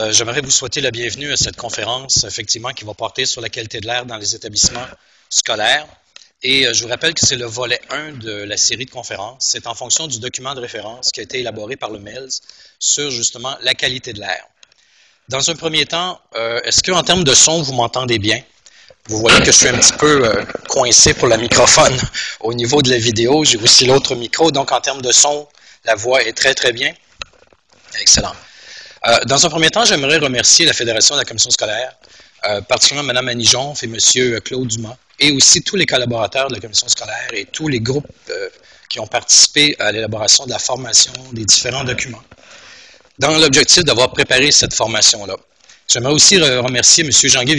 J'aimerais vous souhaiter la bienvenue à cette conférence, effectivement, qui va porter sur la qualité de l'air dans les établissements scolaires. Et je vous rappelle que c'est le volet 1 de la série de conférences. C'est en fonction du document de référence qui a été élaboré par le MELS sur, justement, la qualité de l'air. Dans un premier temps, est-ce qu'en termes de son, vous m'entendez bien? Vous voyez que je suis un petit peu coincé pour le microphone au niveau de la vidéo. J'ai aussi l'autre micro, donc en termes de son, la voix est très, très bien. Excellent. Dans un premier temps, j'aimerais remercier la Fédération de la Commission scolaire, particulièrement Mme Annie Jonf et M. Claude Dumas, et aussi tous les collaborateurs de la Commission scolaire et tous les groupes qui ont participé à l'élaboration de la formation des différents documents, dans l'objectif d'avoir préparé cette formation-là. J'aimerais aussi remercier M. Jean-Guy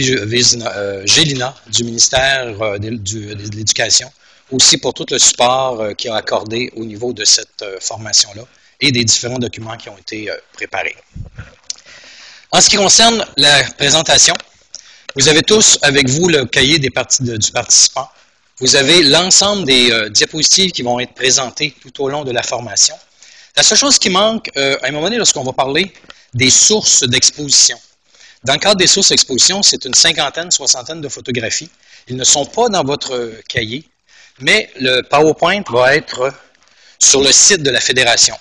Gélina du ministère de l'Éducation, aussi pour tout le support qu'il a accordé au niveau de cette formation-là et des différents documents qui ont été préparés. En ce qui concerne la présentation, vous avez tous avec vous le cahier du participant. Vous avez l'ensemble des diapositives qui vont être présentées tout au long de la formation. La seule chose qui manque, à un moment donné, lorsqu'on va parler des sources d'exposition. Dans le cadre des sources d'exposition, c'est une cinquantaine, soixantaine de photographies. Ils ne sont pas dans votre cahier, mais le PowerPoint va être sur le site de la Fédération.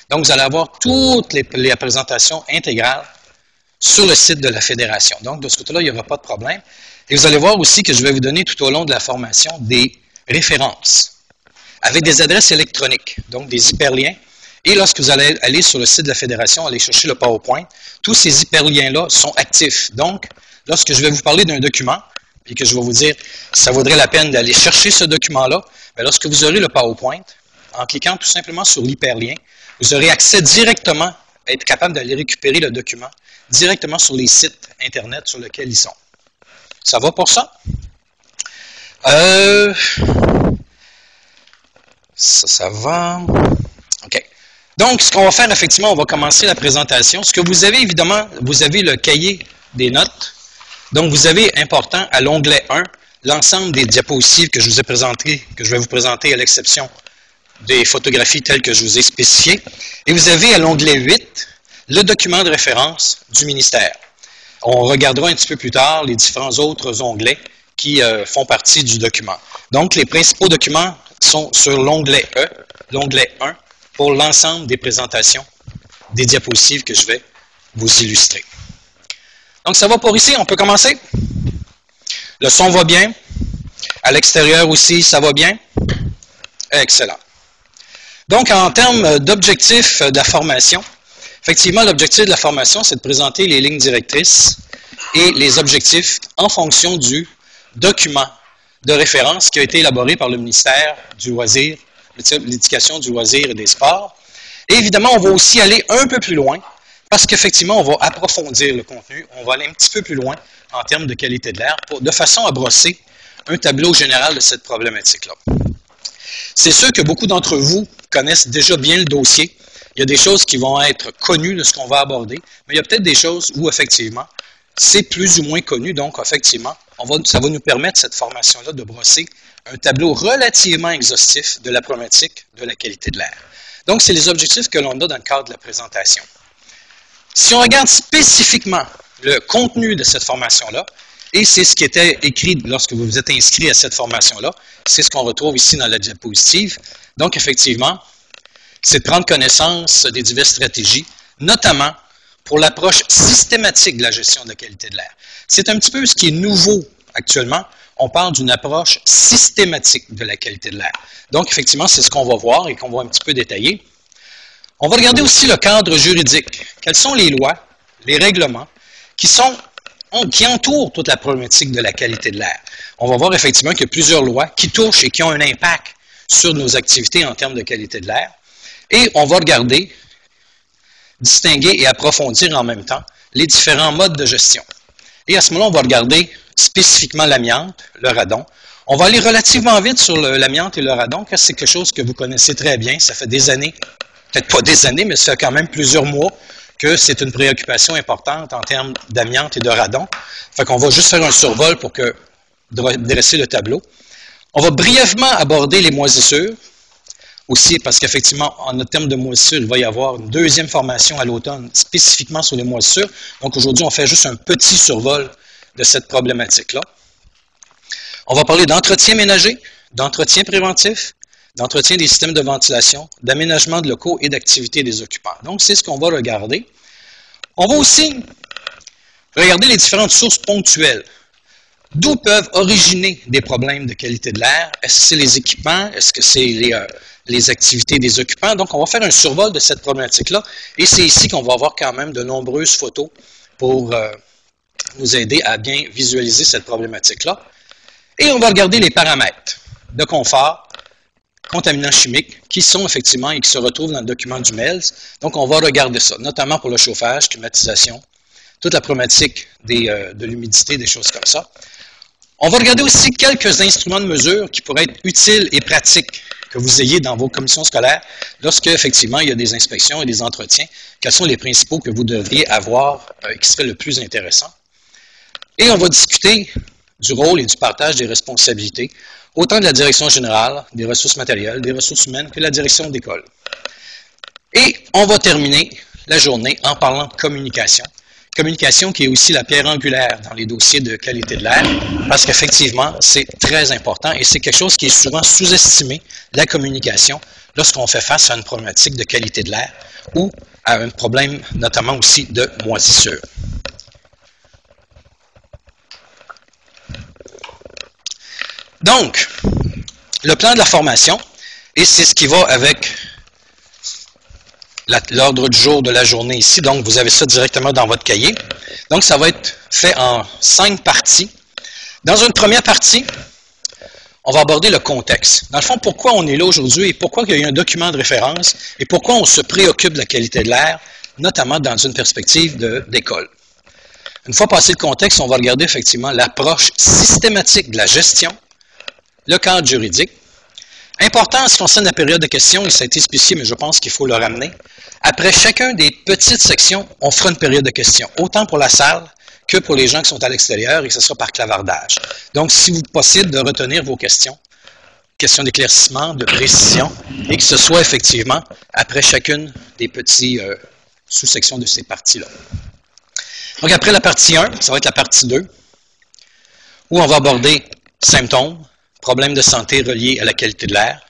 Donc, vous allez avoir toutes les présentations intégrales sur le site de la Fédération. Donc, de ce côté-là, il n'y aura pas de problème. Et vous allez voir aussi que je vais vous donner tout au long de la formation des références avec des adresses électroniques, donc des hyperliens. Et lorsque vous allez aller sur le site de la Fédération, aller chercher le PowerPoint, tous ces hyperliens-là sont actifs. Donc, lorsque je vais vous parler d'un document, et que je vais vous dire que ça vaudrait la peine d'aller chercher ce document-là, bien, lorsque vous aurez le PowerPoint, en cliquant tout simplement sur l'hyperlien, vous aurez accès directement à être capable d'aller récupérer le document directement sur les sites Internet sur lesquels ils sont. Ça va pour ça? Ça va. OK. Donc, ce qu'on va faire, effectivement, on va commencer la présentation. Ce que vous avez, évidemment, vous avez le cahier des notes. Donc, vous avez, important, à l'onglet 1, l'ensemble des diapositives que je vous ai présentées, que je vais vous présenter à l'exception des photographies telles que je vous ai spécifiées. Et vous avez à l'onglet 8, le document de référence du ministère. On regardera un petit peu plus tard les différents autres onglets qui font partie du document. Donc, les principaux documents sont sur l'onglet E, l'onglet 1, pour l'ensemble des présentations des diapositives que je vais vous illustrer. Donc, ça va pour ici, on peut commencer? Le son va bien? À l'extérieur aussi, ça va bien? Excellent. Donc, en termes d'objectifs de la formation, effectivement, l'objectif de la formation, c'est de présenter les lignes directrices et les objectifs en fonction du document de référence qui a été élaboré par le ministère du Loisir, l'Éducation, du Loisir et des Sports. Et évidemment, on va aussi aller un peu plus loin parce qu'effectivement, on va approfondir le contenu, on va aller un petit peu plus loin en termes de qualité de l'air de façon à brosser un tableau général de cette problématique-là. C'est sûr que beaucoup d'entre vous connaissent déjà bien le dossier. Il y a des choses qui vont être connues de ce qu'on va aborder, mais il y a peut-être des choses où, effectivement, c'est plus ou moins connu. Donc, effectivement, ça va nous permettre, cette formation-là, de brosser un tableau relativement exhaustif de la problématique de la qualité de l'air. Donc, c'est les objectifs que l'on a dans le cadre de la présentation. Si on regarde spécifiquement le contenu de cette formation-là, et c'est ce qui était écrit lorsque vous vous êtes inscrit à cette formation-là, c'est ce qu'on retrouve ici dans la diapositive. Donc, effectivement, c'est de prendre connaissance des diverses stratégies, notamment pour l'approche systématique de la gestion de la qualité de l'air. C'est un petit peu ce qui est nouveau actuellement. On parle d'une approche systématique de la qualité de l'air. Donc, effectivement, c'est ce qu'on va voir et qu'on va un petit peu détailler. On va regarder aussi le cadre juridique. Quelles sont les lois, les règlements qui entourent toute la problématique de la qualité de l'air. On va voir effectivement qu'il y a plusieurs lois qui touchent et qui ont un impact sur nos activités en termes de qualité de l'air. Et on va regarder, distinguer et approfondir en même temps les différents modes de gestion. Et à ce moment-là, on va regarder spécifiquement l'amiante, le radon. On va aller relativement vite sur l'amiante et le radon, car c'est quelque chose que vous connaissez très bien. Ça fait des années, peut-être pas des années, mais ça fait quand même plusieurs mois que c'est une préoccupation importante en termes d'amiante et de radon. Fait qu'on va juste faire un survol pour dresser le tableau. On va brièvement aborder les moisissures. Aussi, parce qu'effectivement, en termes de moisissure, il va y avoir une deuxième formation à l'automne, spécifiquement sur les moisissures. Donc aujourd'hui, on fait juste un petit survol de cette problématique-là. On va parler d'entretien ménager, d'entretien préventif, d'entretien des systèmes de ventilation, d'aménagement de locaux et d'activité des occupants. Donc, c'est ce qu'on va regarder. On va aussi regarder les différentes sources ponctuelles. D'où peuvent originer des problèmes de qualité de l'air? Est-ce que c'est les équipements? Est-ce que c'est les activités des occupants? Donc, on va faire un survol de cette problématique-là. Et c'est ici qu'on va avoir quand même de nombreuses photos pour nous aider à bien visualiser cette problématique-là. Et on va regarder les paramètres de confort, contaminants chimiques, qui sont effectivement et qui se retrouvent dans le document du MELS. Donc, on va regarder ça, notamment pour le chauffage, climatisation, toute la problématique de l'humidité, des choses comme ça. On va regarder aussi quelques instruments de mesure qui pourraient être utiles et pratiques que vous ayez dans vos commissions scolaires lorsque, effectivement, il y a des inspections et des entretiens. Quels sont les principaux que vous devriez avoir qui seraient le plus intéressants? Et on va discuter du rôle et du partage des responsabilités, autant de la direction générale, des ressources matérielles, des ressources humaines, que la direction d'école. Et on va terminer la journée en parlant de communication. Communication qui est aussi la pierre angulaire dans les dossiers de qualité de l'air, parce qu'effectivement, c'est très important et c'est quelque chose qui est souvent sous-estimé, la communication, lorsqu'on fait face à une problématique de qualité de l'air ou à un problème notamment aussi de moisissure. Donc, le plan de la formation, et c'est ce qui va avec l'ordre du jour de la journée ici. Donc, vous avez ça directement dans votre cahier. Donc, ça va être fait en 5 parties. Dans une première partie, on va aborder le contexte. Dans le fond, pourquoi on est là aujourd'hui et pourquoi il y a eu un document de référence et pourquoi on se préoccupe de la qualité de l'air, notamment dans une perspective d'école. Une fois passé le contexte, on va regarder effectivement l'approche systématique de la gestion, le cadre juridique. Important en ce qui concerne la période de questions, et ça a été spécifié, mais je pense qu'il faut le ramener. Après chacun des petites sections, on fera une période de questions, autant pour la salle que pour les gens qui sont à l'extérieur, et que ce sera par clavardage. Donc, si vous possible de retenir vos questions d'éclaircissement, de précision, et que ce soit effectivement après chacune des petits sous-sections de ces parties-là. Donc, après la partie 1, ça va être la partie 2, où on va aborder symptômes, problèmes de santé reliés à la qualité de l'air.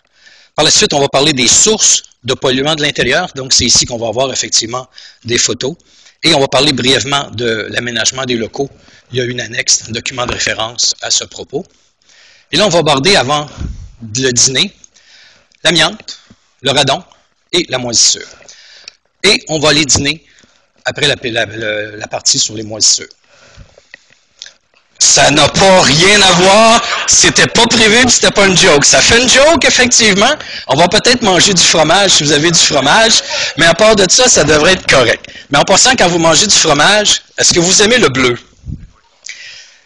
Par la suite, on va parler des sources de polluants de l'intérieur. Donc, c'est ici qu'on va avoir effectivement des photos. Et on va parler brièvement de l'aménagement des locaux. Il y a une annexe, un document de référence à ce propos. Et là, on va aborder avant le dîner l'amiante, le radon et la moisissure. Et on va aller dîner après la partie sur les moisissures. Ça n'a pas rien à voir, c'était pas prévu, c'était pas une joke. Ça fait une joke, effectivement. On va peut-être manger du fromage si vous avez du fromage, mais à part de ça, ça devrait être correct. Mais en passant, quand vous mangez du fromage, est-ce que vous aimez le bleu?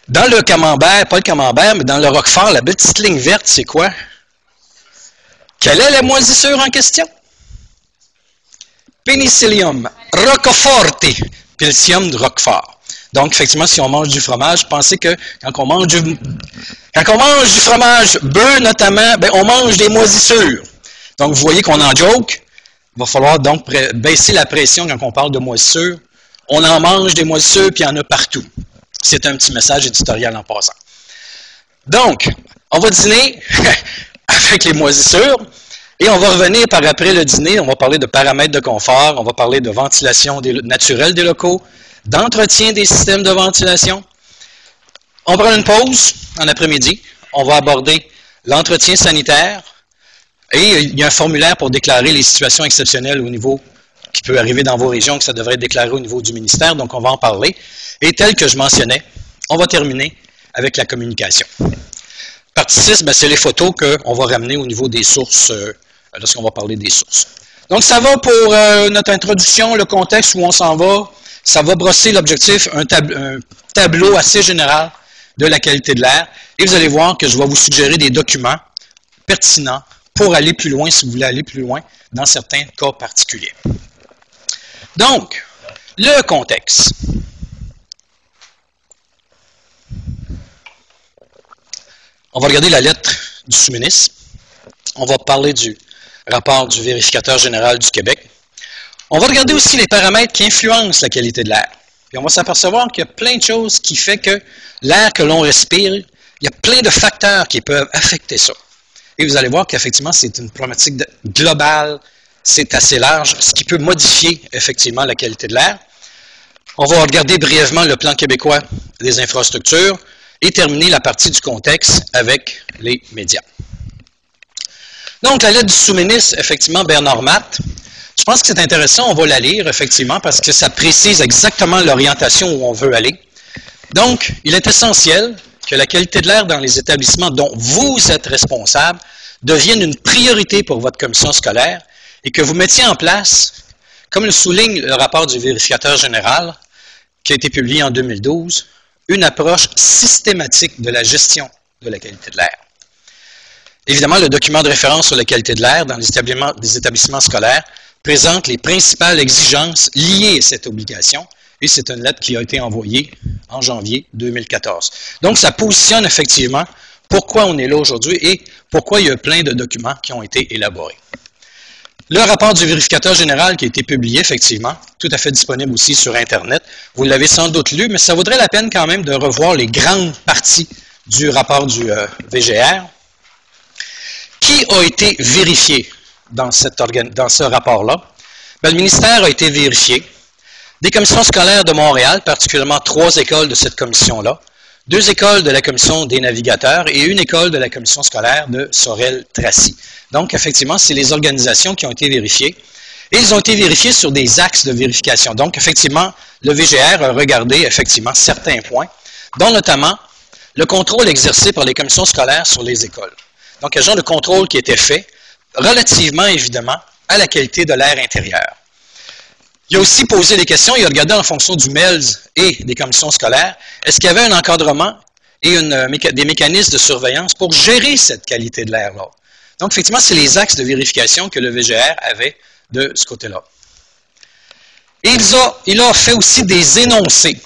Dans le camembert, pas le camembert, mais dans le roquefort, la petite ligne verte, c'est quoi? Quelle est la moisissure en question? Penicillium roqueforte, Penicillium de roquefort. Donc, effectivement, si on mange du fromage, pensez que quand on mange du fromage bœuf notamment, ben, on mange des moisissures. Donc, vous voyez qu'on en joke. Il va falloir donc baisser la pression quand on parle de moisissures. On en mange des moisissures, puis il y en a partout. C'est un petit message éditorial en passant. Donc, on va dîner avec les moisissures. Et on va revenir par après le dîner, on va parler de paramètres de confort, on va parler de ventilation naturelle des locaux, d'entretien des systèmes de ventilation. On prend une pause en après-midi, on va aborder l'entretien sanitaire et il y a un formulaire pour déclarer les situations exceptionnelles au niveau qui peut arriver dans vos régions, que ça devrait être déclaré au niveau du ministère, donc on va en parler. Et tel que je mentionnais, on va terminer avec la communication. Partie 6, ben, c'est les photos qu'on va ramener au niveau des sources, lorsqu'on va parler des sources. Donc, ça va pour notre introduction, le contexte où on s'en va. Ça va brosser l'objectif, un tableau assez général de la qualité de l'air. Et vous allez voir que je vais vous suggérer des documents pertinents pour aller plus loin, si vous voulez aller plus loin, dans certains cas particuliers. Donc, le contexte. On va regarder la lettre du sous-ministre. On va parler du rapport du vérificateur général du Québec. On va regarder aussi les paramètres qui influencent la qualité de l'air. Puis on va s'apercevoir qu'il y a plein de choses qui font que l'air que l'on respire, il y a plein de facteurs qui peuvent affecter ça. Et vous allez voir qu'effectivement, c'est une problématique globale, c'est assez large, ce qui peut modifier effectivement la qualité de l'air. On va regarder brièvement le plan québécois des infrastructures et terminer la partie du contexte avec les médias. Donc, la lettre du sous-ministre, effectivement, Bernard Matte, je pense que c'est intéressant, on va la lire, effectivement, parce que ça précise exactement l'orientation où on veut aller. Donc, il est essentiel que la qualité de l'air dans les établissements dont vous êtes responsable devienne une priorité pour votre commission scolaire et que vous mettiez en place, comme le souligne le rapport du vérificateur général, qui a été publié en 2012, une approche systématique de la gestion de la qualité de l'air. Évidemment, le document de référence sur la qualité de l'air dans les établissements scolaires présente les principales exigences liées à cette obligation, et c'est une lettre qui a été envoyée en janvier 2014. Donc, ça positionne effectivement pourquoi on est là aujourd'hui et pourquoi il y a plein de documents qui ont été élaborés. Le rapport du vérificateur général qui a été publié, effectivement, tout à fait disponible aussi sur Internet. Vous l'avez sans doute lu, mais ça vaudrait la peine quand même de revoir les grandes parties du rapport du VGR. Qui a été vérifié dans ce rapport-là? Bien, le ministère a été vérifié. Des commissions scolaires de Montréal, particulièrement 3 écoles de cette commission-là, 2 écoles de la commission des navigateurs et 1 école de la commission scolaire de Sorel-Tracy. Donc, effectivement, c'est les organisations qui ont été vérifiées. Et ils ont été vérifiés sur des axes de vérification. Donc, effectivement, le VGR a regardé, effectivement, certains points, dont notamment le contrôle exercé par les commissions scolaires sur les écoles. Donc, un genre de contrôle qui était fait relativement, évidemment, à la qualité de l'air intérieur. Il a aussi posé des questions, il a regardé en fonction du MELS et des commissions scolaires, est-ce qu'il y avait un encadrement et des mécanismes de surveillance pour gérer cette qualité de l'air-là? Donc, effectivement, c'est les axes de vérification que le VGR avait de ce côté-là. Et il a fait aussi des énoncés.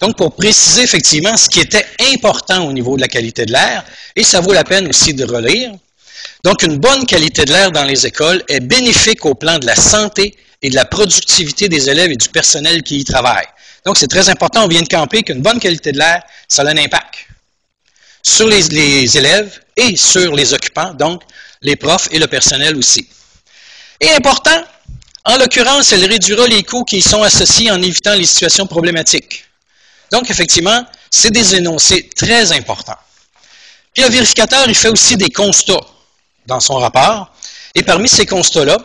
Donc, pour préciser effectivement ce qui était important au niveau de la qualité de l'air, et ça vaut la peine aussi de relire. Donc, une bonne qualité de l'air dans les écoles est bénéfique au plan de la santé et de la productivité des élèves et du personnel qui y travaille. Donc, c'est très important, on vient de camper, qu'une bonne qualité de l'air, ça a un impact sur les élèves et sur les occupants, donc les profs et le personnel aussi. Et important, en l'occurrence, elle réduira les coûts qui y sont associés en évitant les situations problématiques. Donc, effectivement, c'est des énoncés très importants. Puis le vérificateur, il fait aussi des constats dans son rapport. Et parmi ces constats-là,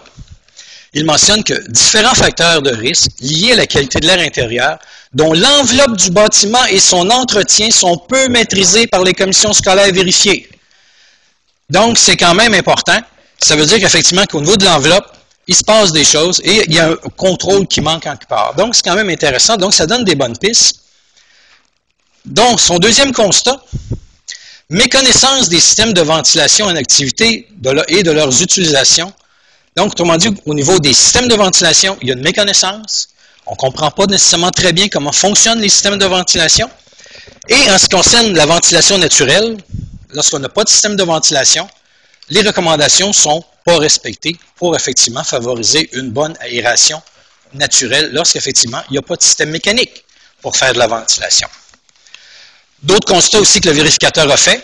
il mentionne que différents facteurs de risque liés à la qualité de l'air intérieur, dont l'enveloppe du bâtiment et son entretien sont peu maîtrisés par les commissions scolaires vérifiées. Donc, c'est quand même important. Ça veut dire qu'effectivement, qu'au niveau de l'enveloppe, il se passe des choses et il y a un contrôle qui manque en quelque part. Donc, c'est quand même intéressant. Donc, ça donne des bonnes pistes. Donc, son deuxième constat, méconnaissance des systèmes de ventilation en activité et de leurs utilisations. Donc, autrement dit, au niveau des systèmes de ventilation, il y a une méconnaissance. On ne comprend pas nécessairement très bien comment fonctionnent les systèmes de ventilation. Et en ce qui concerne la ventilation naturelle, lorsqu'on n'a pas de système de ventilation, les recommandations ne sont pas respectées pour effectivement favoriser une bonne aération naturelle lorsqu'effectivement il n'y a pas de système mécanique pour faire de la ventilation. D'autres constats aussi que le vérificateur a fait.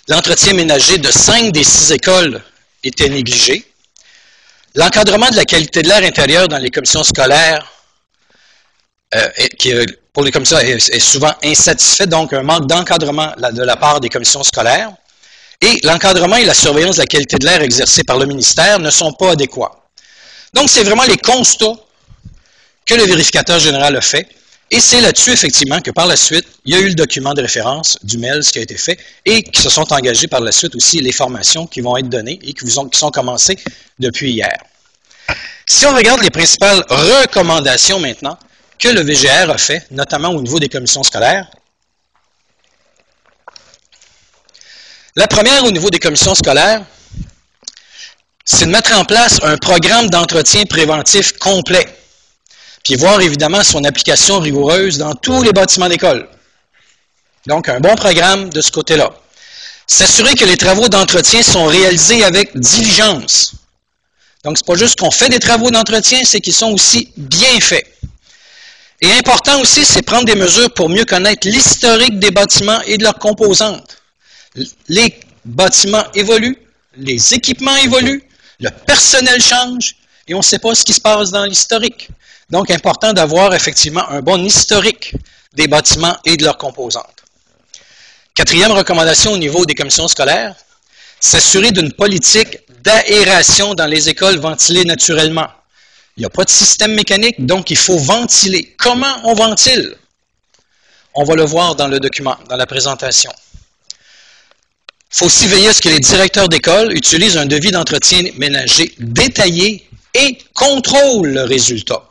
L'entretien ménager de 5 des 6 écoles était négligé. L'encadrement de la qualité de l'air intérieur dans les commissions scolaires, pour les commissions, est souvent insatisfait, donc un manque d'encadrement de la part des commissions scolaires. Et l'encadrement et la surveillance de la qualité de l'air exercée par le ministère ne sont pas adéquats. Donc, c'est vraiment les constats que le vérificateur général a fait. Et c'est là-dessus, effectivement, que par la suite, il y a eu le document de référence du MELS qui a été fait et qui se sont engagés par la suite aussi les formations qui vont être données et qui sont commencées depuis hier. Si on regarde les principales recommandations maintenant que le VGR a fait, notamment au niveau des commissions scolaires, la première au niveau des commissions scolaires, c'est de mettre en place un programme d'entretien préventif complet. Puis voir évidemment son application rigoureuse dans tous les bâtiments d'école. Donc, un bon programme de ce côté-là. S'assurer que les travaux d'entretien sont réalisés avec diligence. Donc, ce n'est pas juste qu'on fait des travaux d'entretien, c'est qu'ils sont aussi bien faits. Et important aussi, c'est prendre des mesures pour mieux connaître l'historique des bâtiments et de leurs composantes. Les bâtiments évoluent, les équipements évoluent, le personnel change, et on ne sait pas ce qui se passe dans l'historique. Donc, important d'avoir effectivement un bon historique des bâtiments et de leurs composantes. Quatrième recommandation au niveau des commissions scolaires, s'assurer d'une politique d'aération dans les écoles ventilées naturellement. Il n'y a pas de système mécanique, donc il faut ventiler. Comment on ventile? On va le voir dans le document, dans la présentation. Il faut aussi veiller à ce que les directeurs d'école utilisent un devis d'entretien ménager détaillé et contrôlent le résultat.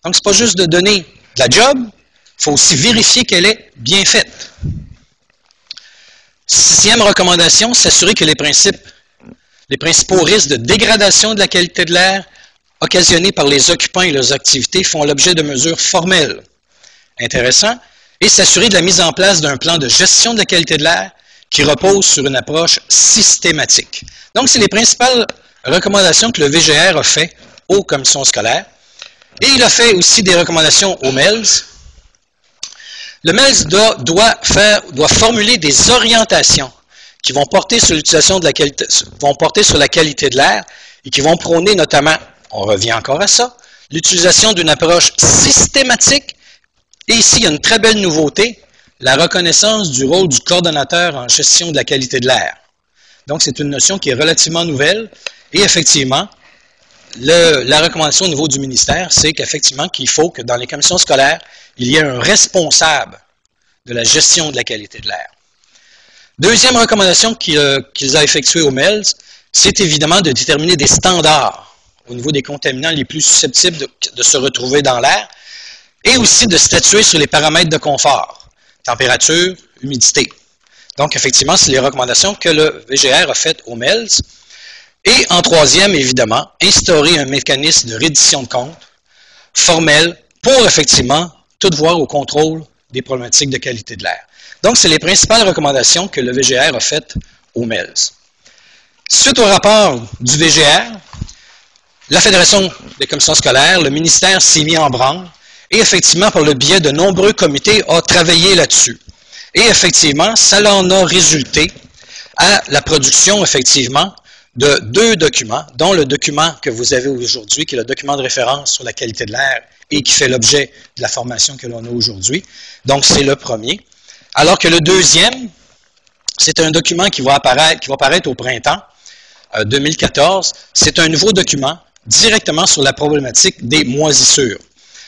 Donc, ce n'est pas juste de donner de la job, il faut aussi vérifier qu'elle est bien faite. Sixième recommandation, s'assurer que les principaux risques de dégradation de la qualité de l'air occasionnés par les occupants et leurs activités font l'objet de mesures formelles. Intéressant. Et s'assurer de la mise en place d'un plan de gestion de la qualité de l'air qui repose sur une approche systématique. Donc, c'est les principales recommandations que le VGR a fait aux commissions scolaires. Et il a fait aussi des recommandations au MELS. Le MELS doit formuler des orientations qui vont porter sur l'utilisation de la qualité, vont porter sur la qualité de l'air et qui vont prôner notamment, on revient encore à ça, l'utilisation d'une approche systématique. Et ici, il y a une très belle nouveauté, la reconnaissance du rôle du coordonnateur en gestion de la qualité de l'air. Donc, c'est une notion qui est relativement nouvelle. Et effectivement, la recommandation au niveau du ministère, c'est qu'effectivement, qu'il faut que dans les commissions scolaires, il y ait un responsable de la gestion de la qualité de l'air. Deuxième recommandation qu'ils ont effectuée au MELS, c'est évidemment de déterminer des standards au niveau des contaminants les plus susceptibles de se retrouver dans l'air et aussi de statuer sur les paramètres de confort, température, humidité. Donc, effectivement, c'est les recommandations que le VGR a faites au MELS. Et en troisième, évidemment, instaurer un mécanisme de reddition de comptes formel pour, effectivement, tout voir au contrôle des problématiques de qualité de l'air. Donc, c'est les principales recommandations que le VGR a faites au MELS. Suite au rapport du VGR, la Fédération des commissions scolaires, le ministère s'est mis en branle et, effectivement, par le biais de nombreux comités, a travaillé là-dessus. Et, effectivement, ça en a résulté à la production, effectivement, de 2 documents, dont le document que vous avez aujourd'hui, qui est le document de référence sur la qualité de l'air et qui fait l'objet de la formation que l'on a aujourd'hui. Donc, c'est le premier. Alors que le deuxième, c'est un document qui va apparaître au printemps 2014. C'est un nouveau document directement sur la problématique des moisissures.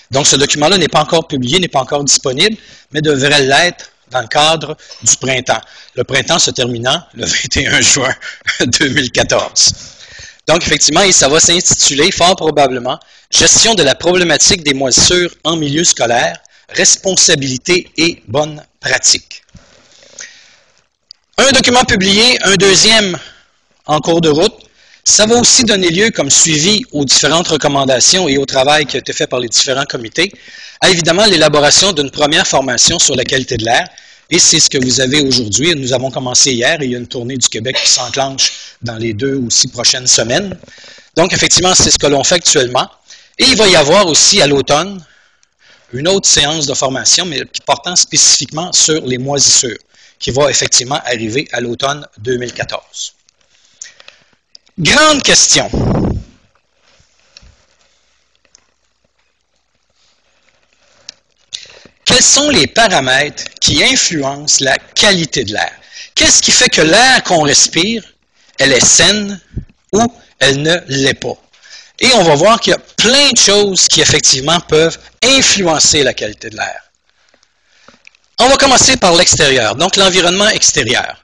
Donc, ce document-là n'est pas encore publié, n'est pas encore disponible, mais devrait l'être dans le cadre du printemps. Le printemps se terminant le 21 juin 2014. Donc, effectivement, et ça va s'intituler fort probablement « Gestion de la problématique des moisissures en milieu scolaire, responsabilité et bonnes pratiques ». Un document publié, un deuxième en cours de route. Ça va aussi donner lieu, comme suivi aux différentes recommandations et au travail qui a été fait par les différents comités, à évidemment l'élaboration d'une première formation sur la qualité de l'air. Et c'est ce que vous avez aujourd'hui. Nous avons commencé hier et il y a une tournée du Québec qui s'enclenche dans les 2 ou 6 prochaines semaines. Donc, effectivement, c'est ce que l'on fait actuellement. Et il va y avoir aussi à l'automne une autre séance de formation, mais portant spécifiquement sur les moisissures, qui va effectivement arriver à l'automne 2014. Grande question. Quels sont les paramètres qui influencent la qualité de l'air? Qu'est-ce qui fait que l'air qu'on respire, elle est saine ou elle ne l'est pas? Et on va voir qu'il y a plein de choses qui effectivement peuvent influencer la qualité de l'air. On va commencer par l'extérieur, donc l'environnement extérieur.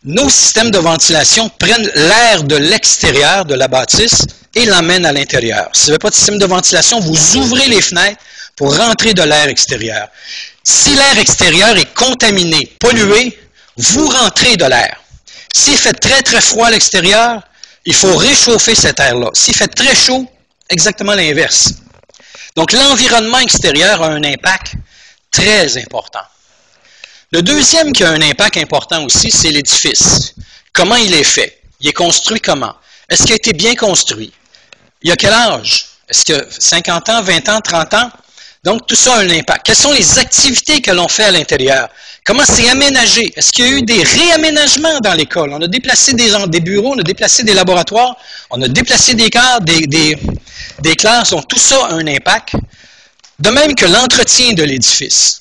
Nos systèmes de ventilation prennent l'air de l'extérieur de la bâtisse et l'emmènent à l'intérieur. Si vous n'avez pas de système de ventilation, vous ouvrez les fenêtres pour rentrer de l'air extérieur. Si l'air extérieur est contaminé, pollué, vous rentrez de l'air. S'il fait très très froid à l'extérieur, il faut réchauffer cet air-là. S'il fait très chaud, exactement l'inverse. Donc l'environnement extérieur a un impact très important. Le deuxième qui a un impact important aussi, c'est l'édifice. Comment il est fait? Il est construit comment? Est-ce qu'il a été bien construit? Il y a quel âge? Est-ce que 50 ans, 20 ans, 30 ans? Donc, tout ça a un impact. Quelles sont les activités que l'on fait à l'intérieur? Comment c'est aménagé? Est-ce qu'il y a eu des réaménagements dans l'école? On a déplacé des bureaux, on a déplacé des laboratoires, on a déplacé des cadres, des classes. Donc, tout ça a un impact. De même que l'entretien de l'édifice.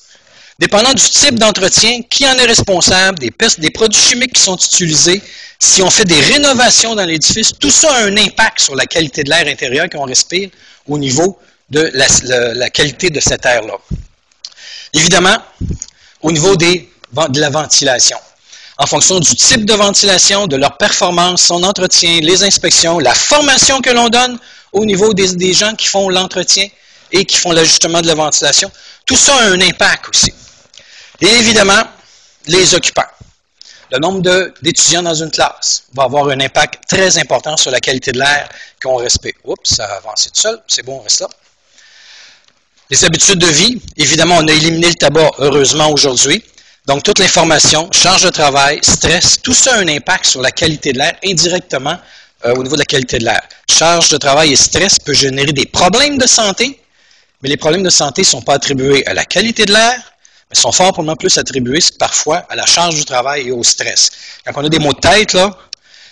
Dépendant du type d'entretien, qui en est responsable, des produits chimiques qui sont utilisés, si on fait des rénovations dans l'édifice, tout ça a un impact sur la qualité de l'air intérieur qu'on respire au niveau de la qualité de cet air-là. Évidemment, au niveau de la ventilation. En fonction du type de ventilation, de leur performance, son entretien, les inspections, la formation que l'on donne au niveau des gens qui font l'entretien et qui font l'ajustement de la ventilation, tout ça a un impact aussi. Et évidemment, les occupants. Le nombre d'étudiants dans une classe va avoir un impact très important sur la qualité de l'air qu'on respire. Oups, ça a avancé tout seul, c'est bon, on reste là. Les habitudes de vie, évidemment, on a éliminé le tabac, heureusement, aujourd'hui. Donc, toute l'information, charge de travail, stress, tout ça a un impact sur la qualité de l'air indirectement au niveau de la qualité de l'air. Charge de travail et stress peut générer des problèmes de santé, mais les problèmes de santé ne sont pas attribués à la qualité de l'air, mais sont fort probablement plus attribués parfois à la charge du travail et au stress. Quand on a des maux de tête, là,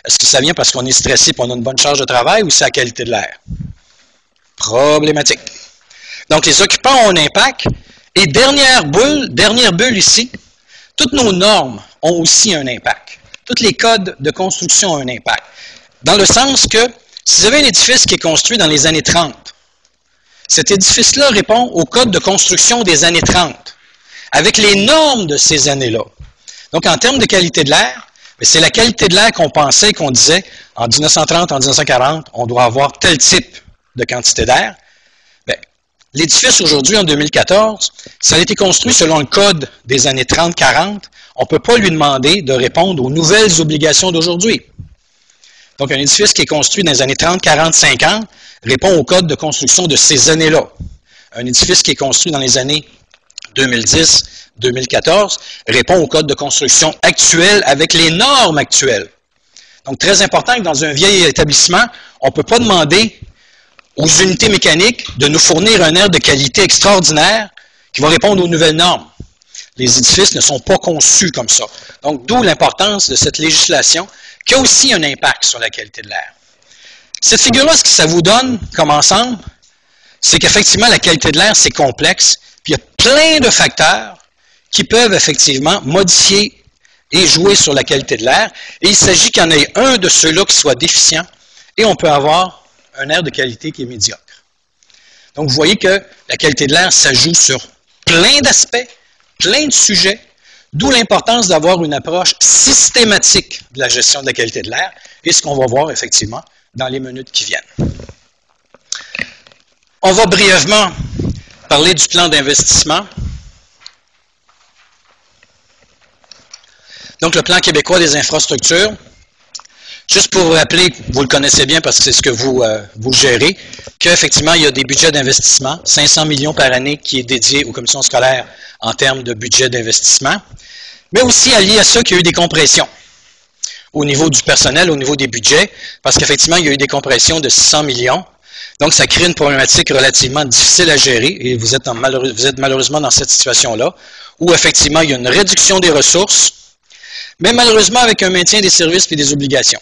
est-ce que ça vient parce qu'on est stressé et qu'on a une bonne charge de travail ou c'est la qualité de l'air? Problématique. Donc, les occupants ont un impact. Et dernière bulle ici, toutes nos normes ont aussi un impact. Tous les codes de construction ont un impact. Dans le sens que, si vous avez un édifice qui est construit dans les années 30, cet édifice-là répond au code de construction des années 30, avec les normes de ces années-là. Donc, en termes de qualité de l'air, c'est la qualité de l'air qu'on pensait, qu'on disait, en 1930, en 1940, on doit avoir tel type de quantité d'air. L'édifice aujourd'hui, en 2014, ça a été construit selon le code des années 30-40. On ne peut pas lui demander de répondre aux nouvelles obligations d'aujourd'hui. Donc, un édifice qui est construit dans les années 30, 40, 50 répond au code de construction de ces années-là. Un édifice qui est construit dans les années 2010, 2014 répond au code de construction actuel avec les normes actuelles. Donc, très important que dans un vieil établissement, on ne peut pas demander aux unités mécaniques de nous fournir un air de qualité extraordinaire qui va répondre aux nouvelles normes. Les édifices ne sont pas conçus comme ça. Donc, d'où l'importance de cette législation qui a aussi un impact sur la qualité de l'air. Cette figure-là, ce que ça vous donne comme ensemble, c'est qu'effectivement, la qualité de l'air, c'est complexe, puis il y a plein de facteurs qui peuvent effectivement modifier et jouer sur la qualité de l'air. Et il s'agit qu'il y en ait un de ceux-là qui soit déficient, et on peut avoir un air de qualité qui est médiocre. Donc, vous voyez que la qualité de l'air, ça joue sur plein d'aspects, plein de sujets, d'où l'importance d'avoir une approche systématique de la gestion de la qualité de l'air, et ce qu'on va voir effectivement dans les minutes qui viennent. On va brièvement parler du plan d'investissement. Donc, le plan québécois des infrastructures. Juste pour vous rappeler, vous le connaissez bien parce que c'est ce que vous gérez, qu'effectivement, il y a des budgets d'investissement, 500 millions par année qui est dédié aux commissions scolaires en termes de budget d'investissement, mais aussi allié à ça qu'il y a eu des compressions au niveau du personnel, au niveau des budgets, parce qu'effectivement, il y a eu des compressions de 600 millions. Donc, ça crée une problématique relativement difficile à gérer et vous êtes malheureusement dans cette situation-là, où effectivement, il y a une réduction des ressources, mais malheureusement avec un maintien des services et des obligations.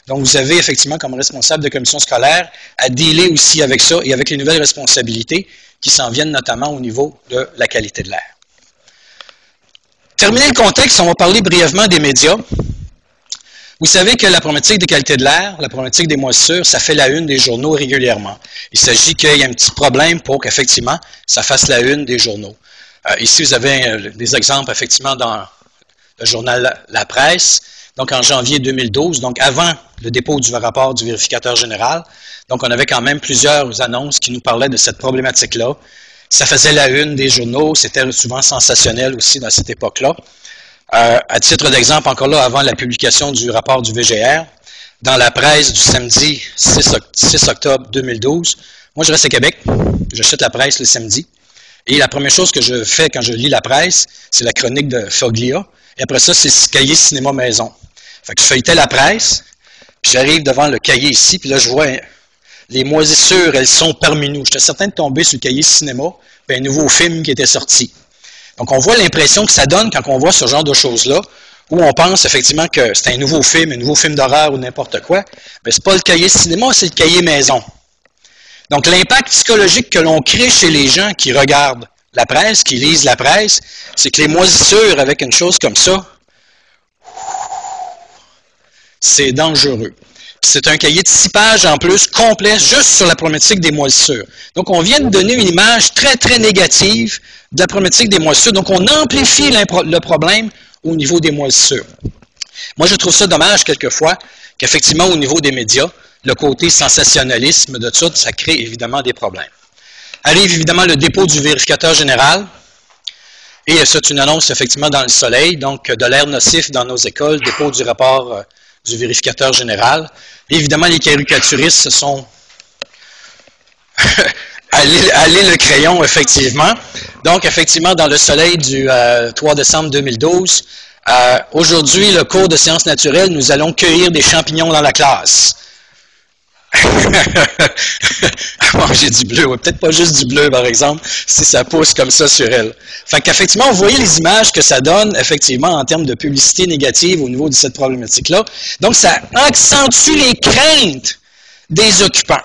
Donc, vous avez effectivement, comme responsable de commission scolaire, à dealer aussi avec ça et avec les nouvelles responsabilités qui s'en viennent notamment au niveau de la qualité de l'air. Terminer le contexte, on va parler brièvement des médias. Vous savez que la problématique de qualité de l'air, la problématique des moisissures, ça fait la une des journaux régulièrement. Il s'agit qu'il y ait un petit problème pour qu'effectivement, ça fasse la une des journaux. Ici, vous avez des exemples, effectivement, dans le journal La Presse, donc en janvier 2012, donc avant le dépôt du rapport du vérificateur général. Donc, on avait quand même plusieurs annonces qui nous parlaient de cette problématique-là. Ça faisait la une des journaux, c'était souvent sensationnel aussi dans cette époque-là. À titre d'exemple, encore là, avant la publication du rapport du VGR, dans la presse du samedi 6 octobre 2012, moi je reste à Québec, je cite La Presse le samedi, Et la première chose que je fais quand je lis la presse, c'est la chronique de Foglia. Et après ça, c'est ce cahier cinéma maison. Fait que je feuilletais la presse, puis j'arrive devant le cahier ici, puis là, je vois les moisissures, elles sont parmi nous. J'étais certain de tomber sur le cahier cinéma, puis un nouveau film qui était sorti. Donc, on voit l'impression que ça donne quand on voit ce genre de choses-là, où on pense effectivement que c'est un nouveau film d'horreur ou n'importe quoi. Mais c'est pas le cahier cinéma, c'est le cahier maison. Donc, l'impact psychologique que l'on crée chez les gens qui regardent la presse, qui lisent la presse, c'est que les moisissures avec une chose comme ça, c'est dangereux. C'est un cahier de 6 pages en plus, complet, juste sur la problématique des moisissures. Donc, on vient de donner une image très, très négative de la problématique des moisissures. Donc, on amplifie le problème au niveau des moisissures. Moi, je trouve ça dommage, quelquefois, qu'effectivement, au niveau des médias, le côté sensationnalisme de tout ça, ça crée évidemment des problèmes. Arrive évidemment le dépôt du vérificateur général. Et c'est une annonce effectivement dans le soleil, donc de l'air nocif dans nos écoles, dépôt du rapport du vérificateur général. Et évidemment, les caricaturistes se sont allés le crayon, effectivement. Donc, effectivement, dans le soleil du 3 décembre 2012, aujourd'hui, le cours de sciences naturelles, nous allons cueillir des champignons dans la classe. Manger du bleu, ouais, peut-être pas juste du bleu, par exemple, si ça pousse comme ça sur elle. Fait qu'effectivement, vous voyez les images que ça donne, effectivement, en termes de publicité négative au niveau de cette problématique-là. Donc, ça accentue les craintes des occupants.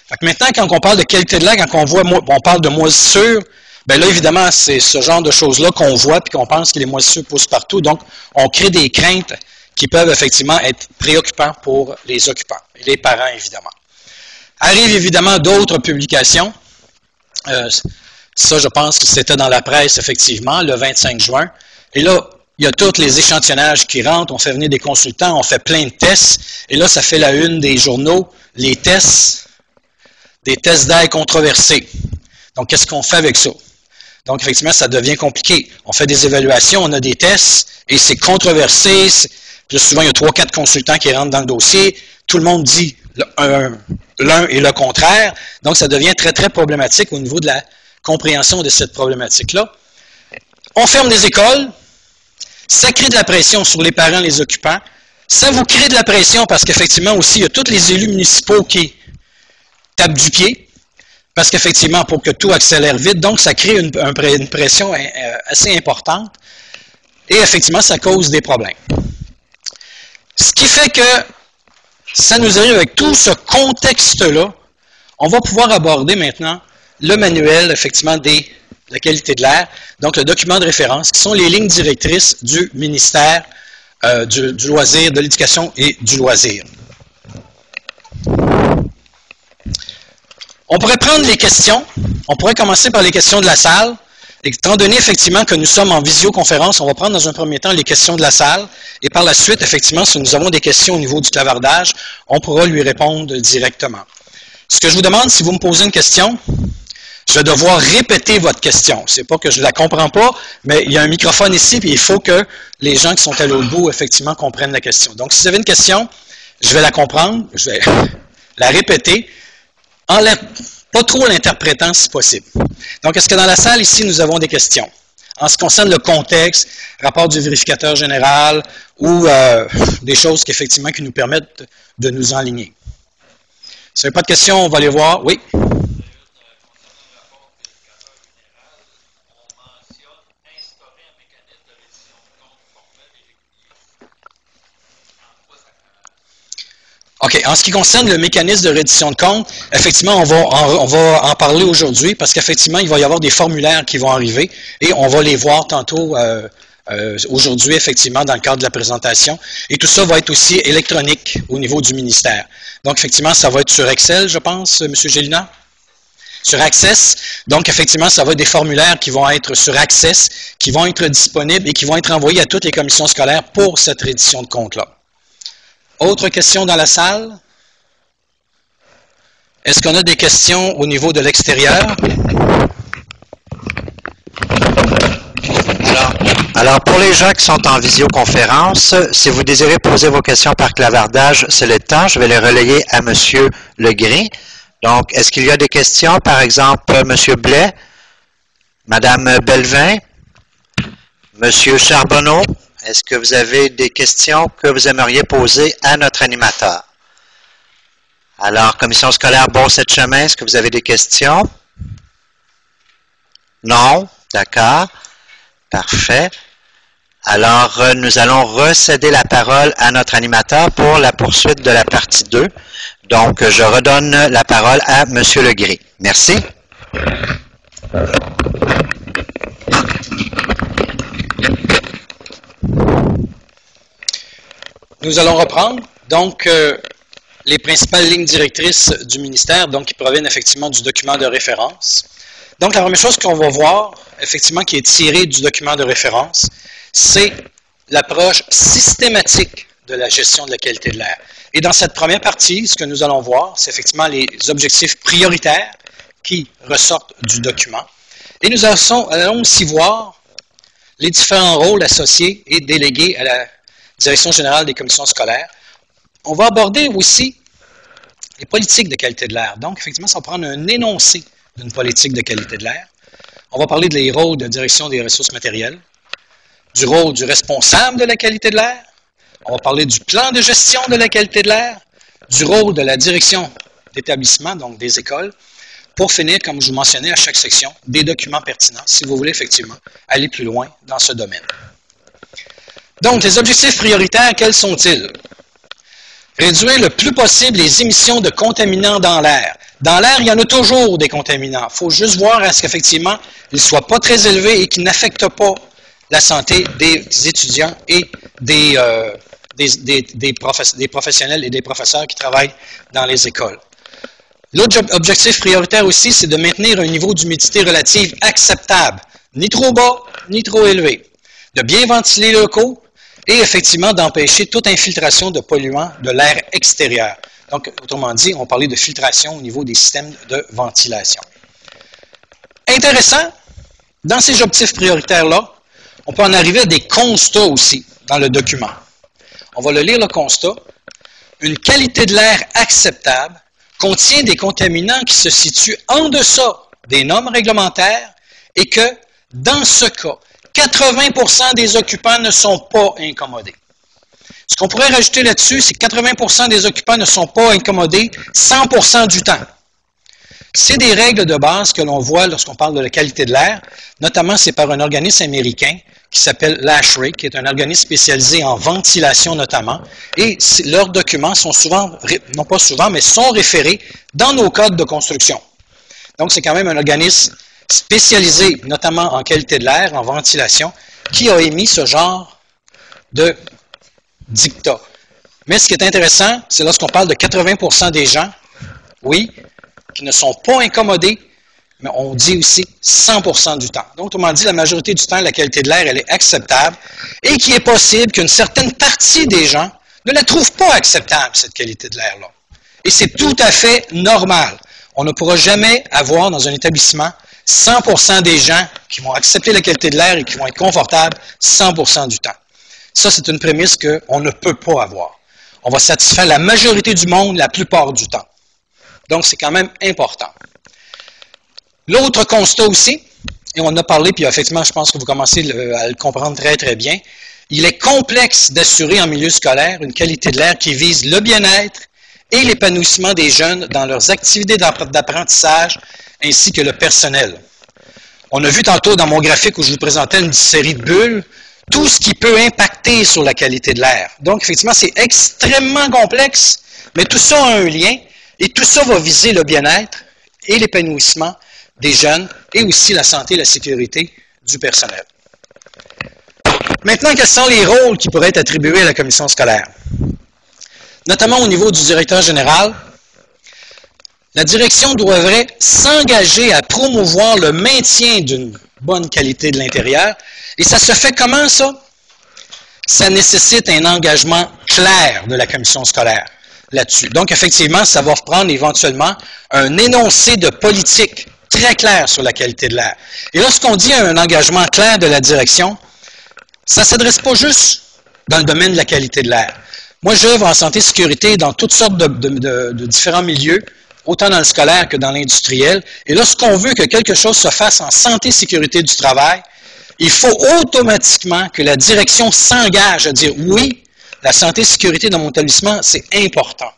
Fait que maintenant, quand on parle de qualité de l'air, quand on parle de moisissure, bien là, évidemment, c'est ce genre de choses-là qu'on voit puis qu'on pense que les moisissures poussent partout. Donc, on crée des craintes qui peuvent effectivement être préoccupants pour les occupants et les parents, évidemment. Arrivent évidemment d'autres publications. Ça, je pense que c'était dans la presse, effectivement, le 25 juin. Et là, il y a tous les échantillonnages qui rentrent, on fait venir des consultants, on fait plein de tests. Et là, ça fait la une des journaux, les tests, des tests d'air controversés. Donc, qu'est-ce qu'on fait avec ça? Donc, effectivement, ça devient compliqué. On fait des évaluations, on a des tests, et c'est controversé. Puis là, souvent, il y a 3-4 consultants qui rentrent dans le dossier. Tout le monde dit l'un et le contraire. Donc, ça devient très, très problématique au niveau de la compréhension de cette problématique-là. On ferme des écoles. Ça crée de la pression sur les parents, les occupants. Ça vous crée de la pression parce qu'effectivement aussi, il y a tous les élus municipaux qui tapent du pied. Parce qu'effectivement, pour que tout accélère vite, donc ça crée une pression assez importante. Et effectivement, ça cause des problèmes. Ce qui fait que ça nous arrive avec tout ce contexte-là, on va pouvoir aborder maintenant le manuel, effectivement, de la qualité de l'air, donc le document de référence, qui sont les lignes directrices du ministère du loisir, de l'éducation et du loisir. On pourrait prendre les questions, on pourrait commencer par les questions de la salle. Étant donné effectivement que nous sommes en visioconférence, on va prendre dans un premier temps les questions de la salle et par la suite, effectivement, si nous avons des questions au niveau du clavardage, on pourra lui répondre directement. Ce que je vous demande, si vous me posez une question, je vais devoir répéter votre question. C'est pas que je ne la comprends pas, mais il y a un microphone ici et il faut que les gens qui sont à l'autre bout, effectivement, comprennent la question. Donc, si vous avez une question, je vais la comprendre, je vais la répéter pas trop l'interprétant si possible. Donc, est-ce que dans la salle, ici, nous avons des questions? En ce qui concerne le contexte, rapport du vérificateur général ou des choses qui, effectivement, qui nous permettent de nous enligner. Si vous n'avez pas de questions, on va les voir. Oui? OK. En ce qui concerne le mécanisme de reddition de compte, effectivement, on va en parler aujourd'hui parce qu'effectivement, il va y avoir des formulaires qui vont arriver et on va les voir tantôt aujourd'hui, effectivement, dans le cadre de la présentation. Et tout ça va être aussi électronique au niveau du ministère. Donc, effectivement, ça va être sur Excel, je pense, M. Gélina? Sur Access. Donc, effectivement, ça va être des formulaires qui vont être sur Access, qui vont être disponibles et qui vont être envoyés à toutes les commissions scolaires pour cette reddition de compte-là. Autre question dans la salle? Est-ce qu'on a des questions au niveau de l'extérieur? Alors, pour les gens qui sont en visioconférence, si vous désirez poser vos questions par clavardage, c'est le temps. Je vais les relayer à M. Legré. Donc, est-ce qu'il y a des questions? Par exemple, M. Blais, Madame Belvin, Monsieur Charbonneau, est-ce que vous avez des questions que vous aimeriez poser à notre animateur? Alors, commission scolaire Beauce-et-Chemin, est-ce que vous avez des questions? Non? D'accord. Parfait. Alors, nous allons recéder la parole à notre animateur pour la poursuite de la partie 2. Donc, je redonne la parole à Monsieur Legris. Merci. Nous allons reprendre, donc, les principales lignes directrices du ministère, donc, qui proviennent effectivement du document de référence. Donc, la première chose qu'on va voir, effectivement, qui est tirée du document de référence, c'est l'approche systématique de la gestion de la qualité de l'air. Et dans cette première partie, ce que nous allons voir, c'est effectivement les objectifs prioritaires qui ressortent du document. Et nous allons aussi voir les différents rôles associés et délégués à la Direction générale des commissions scolaires. On va aborder aussi les politiques de qualité de l'air. Donc, effectivement, ça va prendre un énoncé d'une politique de qualité de l'air. On va parler des rôles de direction des ressources matérielles, du rôle du responsable de la qualité de l'air. On va parler du plan de gestion de la qualité de l'air, du rôle de la direction d'établissement, donc des écoles, pour finir, comme je vous mentionnais à chaque section, des documents pertinents, si vous voulez effectivement aller plus loin dans ce domaine. Donc, les objectifs prioritaires, quels sont-ils? Réduire le plus possible les émissions de contaminants dans l'air. Dans l'air, il y en a toujours des contaminants. Il faut juste voir à ce qu'effectivement, ils ne soient pas très élevés et qu'ils n'affectent pas la santé des étudiants et des professionnels et des professeurs qui travaillent dans les écoles. L'autre objectif prioritaire aussi, c'est de maintenir un niveau d'humidité relative acceptable, ni trop bas, ni trop élevé. De bien ventiler les locaux et effectivement d'empêcher toute infiltration de polluants de l'air extérieur. Donc, autrement dit, on parlait de filtration au niveau des systèmes de ventilation. Intéressant, dans ces objectifs prioritaires-là, on peut en arriver à des constats aussi dans le document. On va le lire, le constat. Une qualité de l'air acceptable contient des contaminants qui se situent en deçà des normes réglementaires et que, dans ce cas, 80% des occupants ne sont pas incommodés. Ce qu'on pourrait rajouter là-dessus, c'est que 80% des occupants ne sont pas incommodés 100% du temps. C'est des règles de base que l'on voit lorsqu'on parle de la qualité de l'air. Notamment, c'est par un organisme américain qui s'appelle l'ASHRAE, qui est un organisme spécialisé en ventilation notamment. Et leurs documents sont souvent, non pas souvent, mais sont référés dans nos codes de construction. Donc, c'est quand même un organisme spécialisé notamment en qualité de l'air, en ventilation, qui a émis ce genre de dictat. Mais ce qui est intéressant, c'est lorsqu'on parle de 80% des gens, oui, qui ne sont pas incommodés, mais on dit aussi 100% du temps. Donc, autrement dit, la majorité du temps, la qualité de l'air, elle est acceptable et qu'il est possible qu'une certaine partie des gens ne la trouvent pas acceptable, cette qualité de l'air-là. Et c'est tout à fait normal. On ne pourra jamais avoir dans un établissement 100% des gens qui vont accepter la qualité de l'air et qui vont être confortables 100% du temps. Ça, c'est une prémisse qu'on ne peut pas avoir. On va satisfaire la majorité du monde la plupart du temps. Donc, c'est quand même important. L'autre constat aussi, et on en a parlé, puis effectivement, je pense que vous commencez à le comprendre très, très bien, il est complexe d'assurer en milieu scolaire une qualité de l'air qui vise le bien-être et l'épanouissement des jeunes dans leurs activités d'apprentissage ainsi que le personnel. On a vu tantôt dans mon graphique où je vous présentais une série de bulles, tout ce qui peut impacter sur la qualité de l'air. Donc, effectivement, c'est extrêmement complexe, mais tout ça a un lien et tout ça va viser le bien-être et l'épanouissement des jeunes et aussi la santé et la sécurité du personnel. Maintenant, quels sont les rôles qui pourraient être attribués à la commission scolaire? Notamment au niveau du directeur général, la direction devrait s'engager à promouvoir le maintien d'une bonne qualité de l'intérieur. Et ça se fait comment, ça? Ça nécessite un engagement clair de la commission scolaire là-dessus. Donc, effectivement, ça va prendre éventuellement un énoncé de politique très clair sur la qualité de l'air. Et lorsqu'on dit un engagement clair de la direction, ça ne s'adresse pas juste dans le domaine de la qualité de l'air. Moi, j'œuvre en santé et sécurité dans toutes sortes de différents milieux, autant dans le scolaire que dans l'industriel. Et lorsqu'on veut que quelque chose se fasse en santé et sécurité du travail, il faut automatiquement que la direction s'engage à dire oui, la santé et sécurité dans mon établissement, c'est important.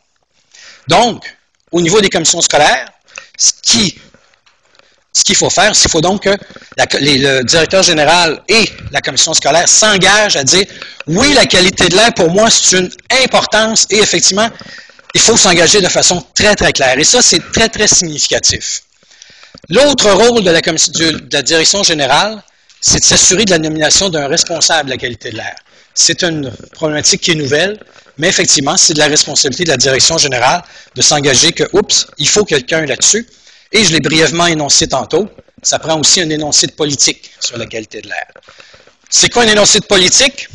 Donc, au niveau des commissions scolaires, ce qu'il faut faire, c'est qu'il faut donc que le directeur général et la commission scolaire s'engagent à dire oui, la qualité de l'air, pour moi, c'est une importance et effectivement, il faut s'engager de façon très, très claire. Et ça, c'est très, très significatif. L'autre rôle de la direction générale, c'est de s'assurer de la nomination d'un responsable de la qualité de l'air. C'est une problématique qui est nouvelle, mais effectivement, c'est de la responsabilité de la direction générale de s'engager que, oups, il faut quelqu'un là-dessus. Et je l'ai brièvement énoncé tantôt, ça prend aussi un énoncé de politique sur la qualité de l'air. C'est quoi un énoncé de politique?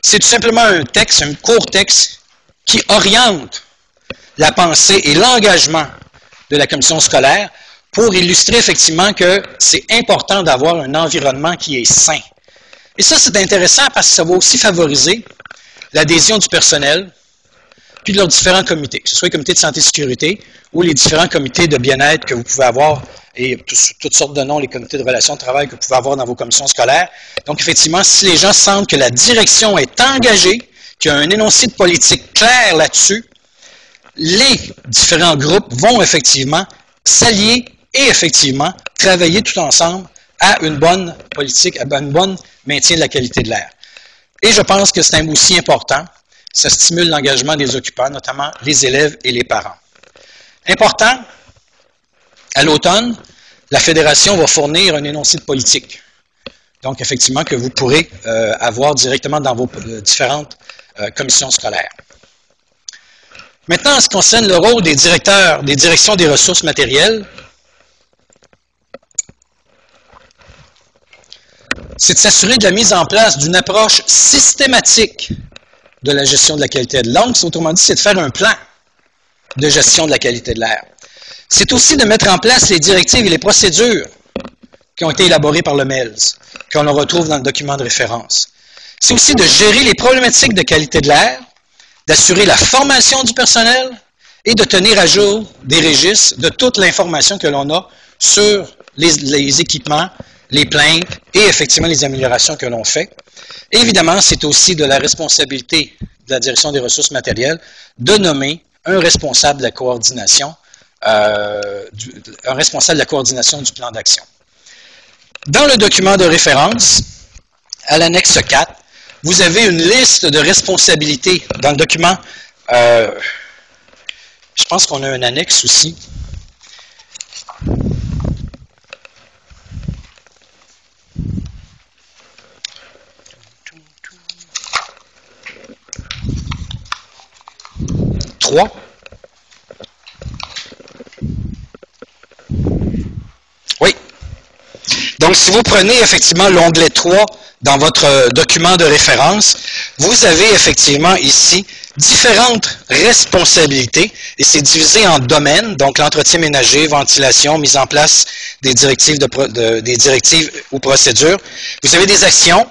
C'est tout simplement un texte, un court texte, qui oriente la pensée et l'engagement de la commission scolaire pour illustrer effectivement que c'est important d'avoir un environnement qui est sain. Et ça, c'est intéressant parce que ça va aussi favoriser l'adhésion du personnel puis de leurs différents comités, que ce soit les comités de santé et sécurité ou les différents comités de bien-être que vous pouvez avoir, et toutes sortes de noms, les comités de relations de travail que vous pouvez avoir dans vos commissions scolaires. Donc, effectivement, si les gens sentent que la direction est engagée, qu'il y a un énoncé de politique clair là-dessus, les différents groupes vont effectivement s'allier et effectivement travailler tout ensemble à une bonne politique, à un bon maintien de la qualité de l'air. Et je pense que c'est aussi important, ça stimule l'engagement des occupants, notamment les élèves et les parents. Important, à l'automne, la Fédération va fournir un énoncé de politique. Donc, effectivement, que vous pourrez avoir directement dans vos différentes commissions scolaires. Maintenant, en ce qui concerne le rôle des directeurs, des directions des ressources matérielles, c'est de s'assurer de la mise en place d'une approche systématique de la gestion de la qualité de l'air. Autrement dit, c'est de faire un plan de gestion de la qualité de l'air. C'est aussi de mettre en place les directives et les procédures qui ont été élaborées par le MELS, qu'on retrouve dans le document de référence. C'est aussi de gérer les problématiques de qualité de l'air, d'assurer la formation du personnel et de tenir à jour des registres de toute l'information que l'on a sur les équipements, les plaintes et effectivement les améliorations que l'on fait. Et évidemment, c'est aussi de la responsabilité de la direction des ressources matérielles de nommer un responsable de la coordination, du plan d'action. Dans le document de référence, à l'annexe 4, vous avez une liste de responsabilités. Dans le document, je pense qu'on a un annexe aussi. Oui. Donc, si vous prenez effectivement l'onglet 3 dans votre document de référence, vous avez effectivement ici différentes responsabilités et c'est divisé en domaines, donc l'entretien ménager, ventilation, mise en place des directives, des directives ou procédures. Vous avez des actions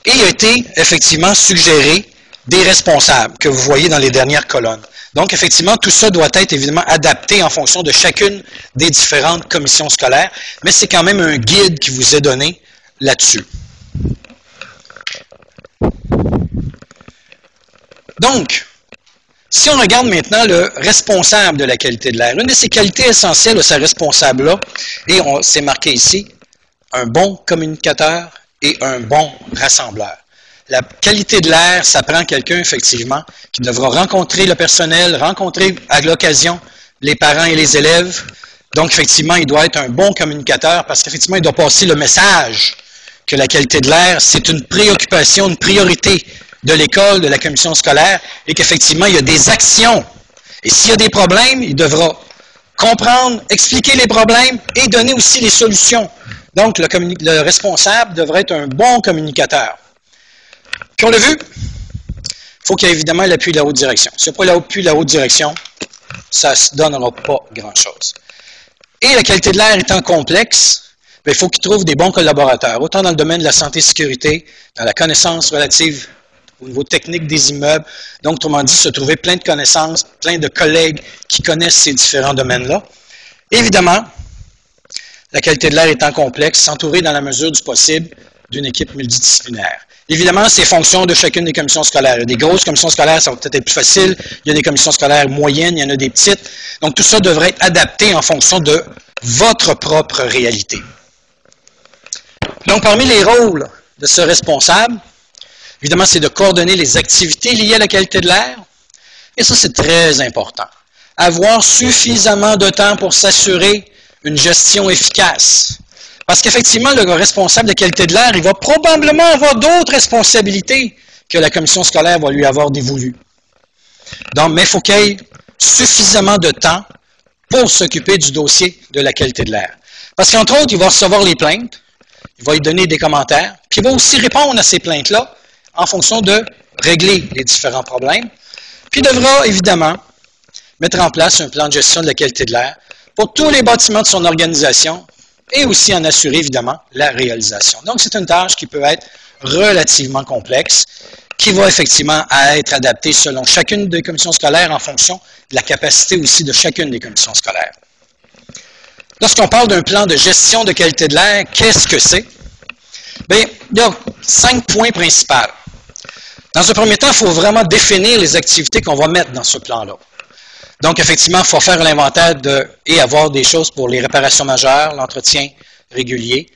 et il a été effectivement suggéré des responsables que vous voyez dans les dernières colonnes. Donc, effectivement, tout ça doit être évidemment adapté en fonction de chacune des différentes commissions scolaires, mais c'est quand même un guide qui vous est donné là-dessus. Donc, si on regarde maintenant le responsable de la qualité de l'air, une de ses qualités essentielles de ce responsable-là, et c'est marqué ici, un bon communicateur et un bon rassembleur. La qualité de l'air, ça prend quelqu'un, effectivement, qui devra rencontrer le personnel, rencontrer à l'occasion les parents et les élèves. Donc, effectivement, il doit être un bon communicateur parce qu'effectivement, il doit passer le message que la qualité de l'air, c'est une préoccupation, une priorité de l'école, de la commission scolaire, et qu'effectivement, il y a des actions. Et s'il y a des problèmes, il devra comprendre, expliquer les problèmes et donner aussi les solutions. Donc, le responsable devrait être un bon communicateur. Puis on l'a vu, il faut qu'il y ait évidemment l'appui de la haute direction. S'il n'y a pas l'appui de la haute direction, ça ne donnera pas grand-chose. Et la qualité de l'air étant complexe, bien, il faut qu'il trouve des bons collaborateurs, autant dans le domaine de la santé et sécurité, dans la connaissance relative au niveau technique des immeubles. Donc, autrement dit, se trouver plein de connaissances, plein de collègues qui connaissent ces différents domaines-là. Évidemment, la qualité de l'air étant complexe, s'entourer dans la mesure du possible d'une équipe multidisciplinaire. Évidemment, c'est fonction de chacune des commissions scolaires. Il y a des grosses commissions scolaires, ça va peut-être être plus facile. Il y a des commissions scolaires moyennes, il y en a des petites. Donc, tout ça devrait être adapté en fonction de votre propre réalité. Donc, parmi les rôles de ce responsable, évidemment, c'est de coordonner les activités liées à la qualité de l'air. Et ça, c'est très important. Avoir suffisamment de temps pour s'assurer une gestion efficace. Parce qu'effectivement, le responsable de qualité de l'air, il va probablement avoir d'autres responsabilités que la commission scolaire va lui avoir dévolues. Donc, mais il faut qu'il y ait suffisamment de temps pour s'occuper du dossier de la qualité de l'air. Parce qu'entre autres, il va recevoir les plaintes, il va y donner des commentaires, puis il va aussi répondre à ces plaintes-là en fonction de régler les différents problèmes. Puis il devra évidemment mettre en place un plan de gestion de la qualité de l'air pour tous les bâtiments de son organisation et aussi en assurer évidemment la réalisation. Donc c'est une tâche qui peut être relativement complexe, qui va effectivement être adaptée selon chacune des commissions scolaires en fonction de la capacité aussi de chacune des commissions scolaires. Lorsqu'on parle d'un plan de gestion de qualité de l'air, qu'est-ce que c'est? Bien, il y a 5 points principaux. Dans un premier temps, il faut vraiment définir les activités qu'on va mettre dans ce plan-là. Donc, effectivement, il faut faire l'inventaire et avoir des choses pour les réparations majeures, l'entretien régulier.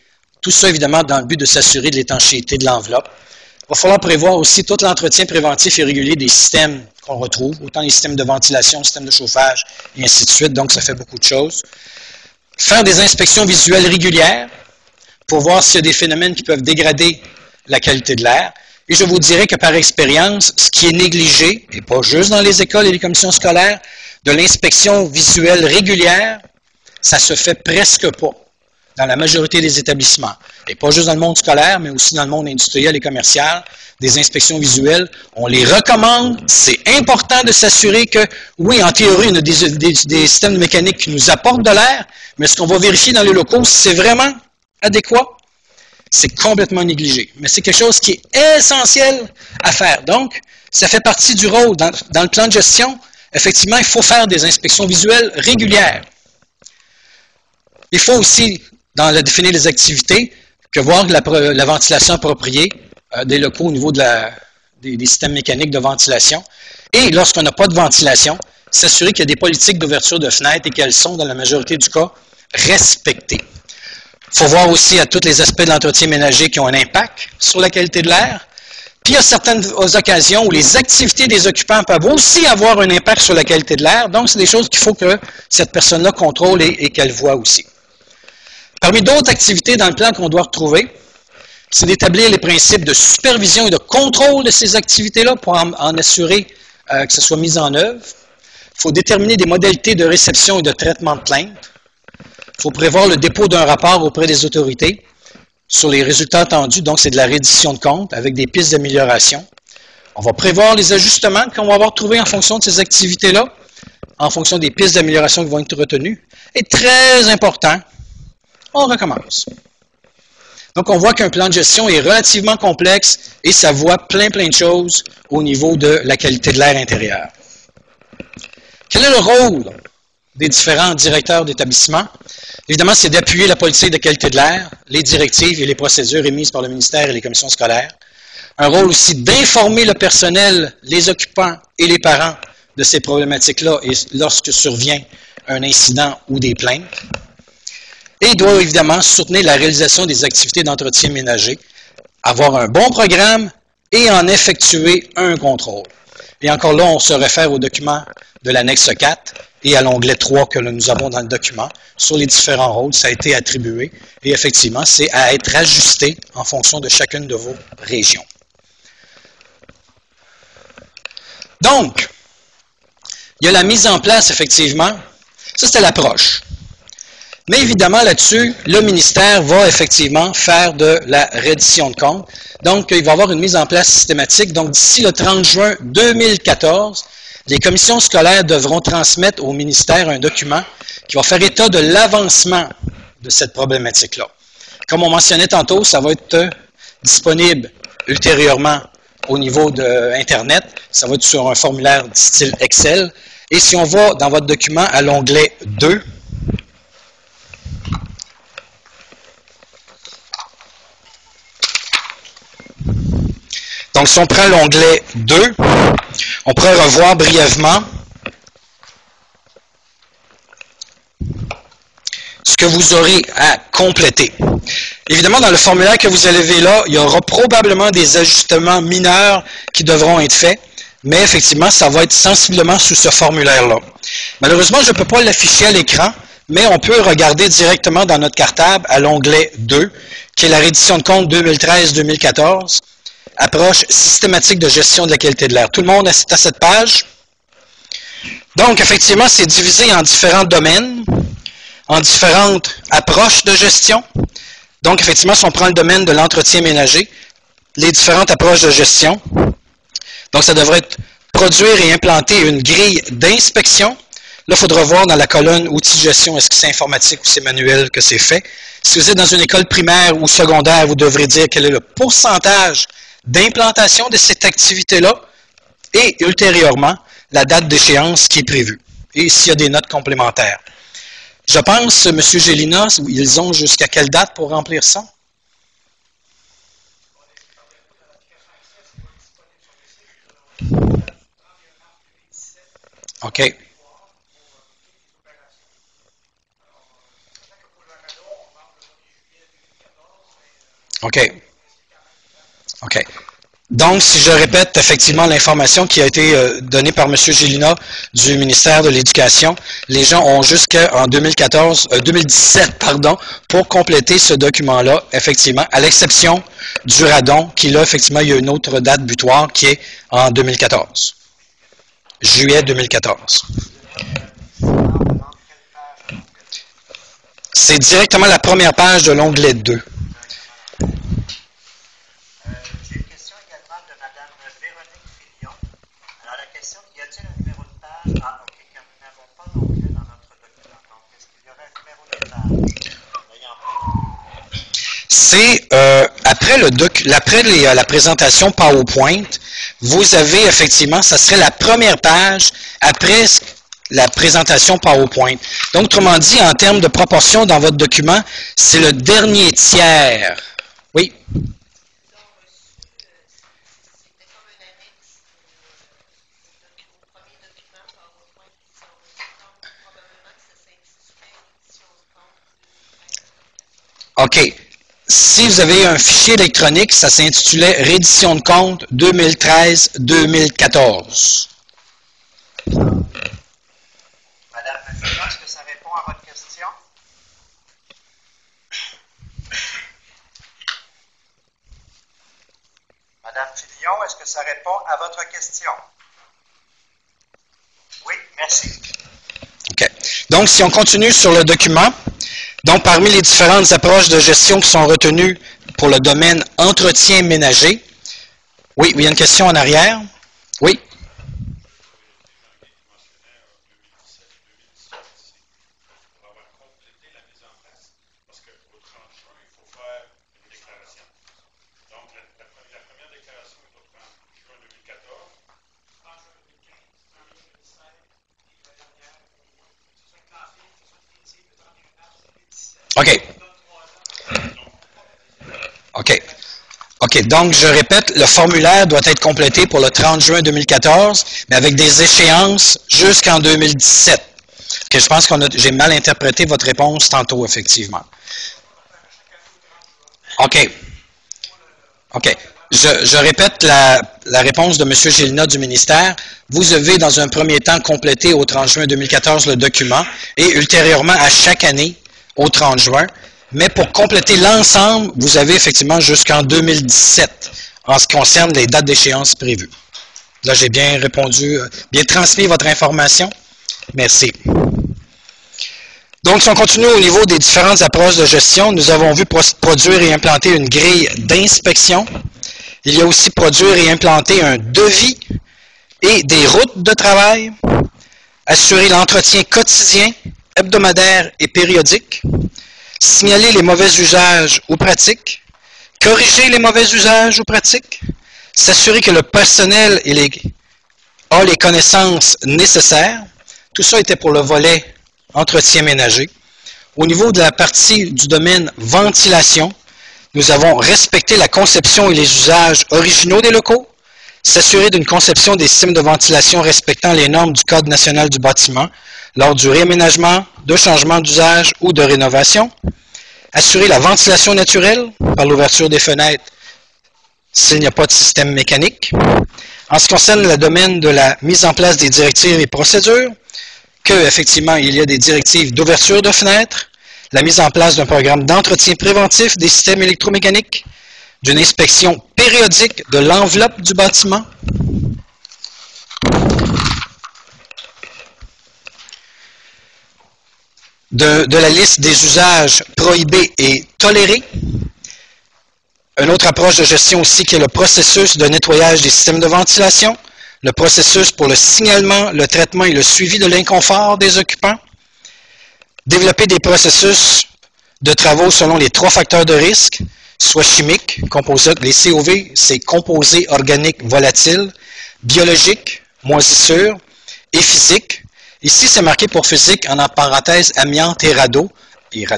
Tout ça, évidemment, dans le but de s'assurer de l'étanchéité de l'enveloppe. Il va falloir prévoir aussi tout l'entretien préventif et régulier des systèmes qu'on retrouve, autant les systèmes de ventilation, les systèmes de chauffage, et ainsi de suite. Donc, ça fait beaucoup de choses. Faire des inspections visuelles régulières pour voir s'il y a des phénomènes qui peuvent dégrader la qualité de l'air. Et je vous dirais que par expérience, ce qui est négligé, et pas juste dans les écoles et les commissions scolaires, de l'inspection visuelle régulière, ça se fait presque pas dans la majorité des établissements. Et pas juste dans le monde scolaire, mais aussi dans le monde industriel et commercial, des inspections visuelles. On les recommande. C'est important de s'assurer que, oui, en théorie, on a des systèmes de mécanique qui nous apportent de l'air, mais ce qu'on va vérifier dans les locaux, c'est vraiment adéquat. C'est complètement négligé. Mais c'est quelque chose qui est essentiel à faire. Donc, ça fait partie du rôle. Dans le plan de gestion, effectivement, il faut faire des inspections visuelles régulières. Il faut aussi, définir les activités, voir la ventilation appropriée des locaux au niveau des systèmes mécaniques de ventilation. Et lorsqu'on n'a pas de ventilation, s'assurer qu'il y a des politiques d'ouverture de fenêtres et qu'elles sont, dans la majorité du cas, respectées. Il faut voir aussi à tous les aspects de l'entretien ménager qui ont un impact sur la qualité de l'air. Puis il y a certaines occasions où les activités des occupants peuvent aussi avoir un impact sur la qualité de l'air. Donc, c'est des choses qu'il faut que cette personne-là contrôle et qu'elle voit aussi. Parmi d'autres activités dans le plan qu'on doit retrouver, c'est d'établir les principes de supervision et de contrôle de ces activités-là pour en assurer que ce soit mis en œuvre. Il faut déterminer des modalités de réception et de traitement de plaintes. Il faut prévoir le dépôt d'un rapport auprès des autorités sur les résultats attendus, donc c'est de la reddition de comptes avec des pistes d'amélioration. On va prévoir les ajustements qu'on va avoir trouvés en fonction de ces activités-là, en fonction des pistes d'amélioration qui vont être retenues. Et très important, on recommence. Donc on voit qu'un plan de gestion est relativement complexe et ça voit plein de choses au niveau de la qualité de l'air intérieur. Quel est le rôle des différents directeurs d'établissement? Évidemment, c'est d'appuyer la politique de qualité de l'air, les directives et les procédures émises par le ministère et les commissions scolaires. Un rôle aussi d'informer le personnel, les occupants et les parents de ces problématiques-là et lorsque survient un incident ou des plaintes. Et il doit évidemment soutenir la réalisation des activités d'entretien ménager, avoir un bon programme et en effectuer un contrôle. Et encore là, on se réfère au document de l'annexe 4 et à l'onglet 3 que nous avons dans le document sur les différents rôles. Ça a été attribué et effectivement, c'est à être ajusté en fonction de chacune de vos régions. Donc, il y a la mise en place, effectivement. Ça, c'était l'approche. Mais évidemment, là-dessus, le ministère va effectivement faire de la reddition de comptes. Donc, il va y avoir une mise en place systématique. Donc, d'ici le 30 juin 2014, les commissions scolaires devront transmettre au ministère un document qui va faire état de l'avancement de cette problématique-là. Comme on mentionnait tantôt, ça va être disponible ultérieurement au niveau de Internet. Ça va être sur un formulaire style Excel. Et si on va dans votre document à l'onglet 2, donc si on prend l'onglet 2, on pourrait revoir brièvement ce que vous aurez à compléter. Évidemment, dans le formulaire que vous avez là, il y aura probablement des ajustements mineurs qui devront être faits, mais effectivement, ça va être sensiblement sous ce formulaire-là. Malheureusement, je ne peux pas l'afficher à l'écran, mais on peut regarder directement dans notre cartable à l'onglet 2, qui est la reddition de compte 2013-2014, approche systématique de gestion de la qualité de l'air. Tout le monde est à cette page? Donc, effectivement, c'est divisé en différents domaines, en différentes approches de gestion. Donc, effectivement, si on prend le domaine de l'entretien ménager, les différentes approches de gestion. Donc, ça devrait être produire et implanter une grille d'inspection. Là, il faudra voir dans la colonne outils de gestion, est-ce que c'est informatique ou c'est manuel que c'est fait. Si vous êtes dans une école primaire ou secondaire, vous devrez dire quel est le pourcentage d'implantation de cette activité-là et ultérieurement, la date d'échéance qui est prévue. Et s'il y a des notes complémentaires. Je pense, M. Gélina, ils ont jusqu'à quelle date pour remplir ça? OK. OK. OK. Donc, si je répète effectivement l'information qui a été donnée par M. Gélina du ministère de l'Éducation, les gens ont jusqu'en 2017 pour compléter ce document-là, effectivement, à l'exception du radon, qui là, effectivement, il y a une autre date butoir qui est en 2014. Juillet 2014. C'est directement la première page de l'onglet 2. C'est après la présentation PowerPoint, vous avez effectivement, ça serait la première page après la présentation PowerPoint. Donc, autrement dit, en termes de proportion dans votre document, c'est le dernier tiers. Oui? OK. Si vous avez un fichier électronique, ça s'intitulait « Reddition de compte 2013-2014 ». Madame Fillon, est-ce que ça répond à votre question? Madame Fillon, est-ce que ça répond à votre question? Oui, merci. OK. Donc, si on continue sur le document, donc parmi les différentes approches de gestion qui sont retenues pour le domaine entretien ménager, oui, il y a une question en arrière. Oui. OK. OK. OK. Donc, je répète, le formulaire doit être complété pour le 30 juin 2014, mais avec des échéances jusqu'en 2017. Que je pense que j'ai mal interprété votre réponse tantôt, effectivement. OK. OK. Je répète la réponse de M. Gélina du ministère. Vous devez, dans un premier temps, compléter au 30 juin 2014 le document et ultérieurement, à chaque année, au 30 juin. Mais pour compléter l'ensemble, vous avez effectivement jusqu'en 2017 en ce qui concerne les dates d'échéance prévues. Là, j'ai bien répondu, bien transmis votre information. Merci. Donc, si on continue au niveau des différentes approches de gestion, nous avons vu produire et implanter une grille d'inspection. Il y a aussi produire et implanter un devis et des routes de travail, assurer l'entretien quotidien, hebdomadaire et périodique, signaler les mauvais usages ou pratiques, corriger les mauvais usages ou pratiques, s'assurer que le personnel a les connaissances nécessaires. Tout ça était pour le volet entretien ménager. Au niveau de la partie du domaine ventilation, nous avons respecté la conception et les usages originaux des locaux, s'assurer d'une conception des systèmes de ventilation respectant les normes du Code national du bâtiment lors du réaménagement, de changement d'usage ou de rénovation, assurer la ventilation naturelle par l'ouverture des fenêtres s'il n'y a pas de système mécanique. En ce qui concerne le domaine de la mise en place des directives et procédures, qu'effectivement, il y a des directives d'ouverture de fenêtres, la mise en place d'un programme d'entretien préventif des systèmes électromécaniques, d'une inspection périodique de l'enveloppe du bâtiment, de la liste des usages prohibés et tolérés. Une autre approche de gestion aussi qui est le processus de nettoyage des systèmes de ventilation, le processus pour le signalement, le traitement et le suivi de l'inconfort des occupants. Développer des processus de travaux selon les 3 facteurs de risque, soit chimiques, les COV, c'est composés organiques volatiles, biologiques, moisissures, et physiques. Ici, c'est marqué pour physique, en parenthèse, amiante et radon, mais il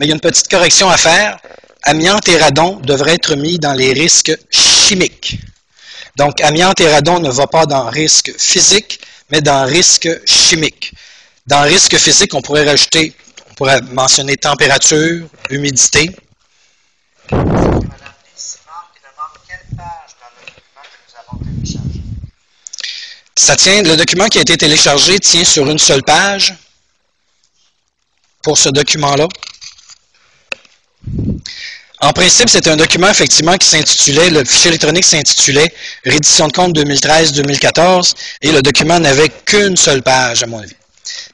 y a une petite correction à faire. Amiante et radon devraient être mis dans les risques chimiques. Donc, amiante et radon ne va pas dans risque physique, mais dans risque chimique. Dans risque physique, on pourrait mentionner température, humidité. Le document qui a été téléchargé tient sur une seule page pour ce document-là. En principe, c'est un document effectivement qui s'intitulait, le fichier électronique s'intitulait « Reddition de compte 2013-2014 » et le document n'avait qu'une seule page, à mon avis.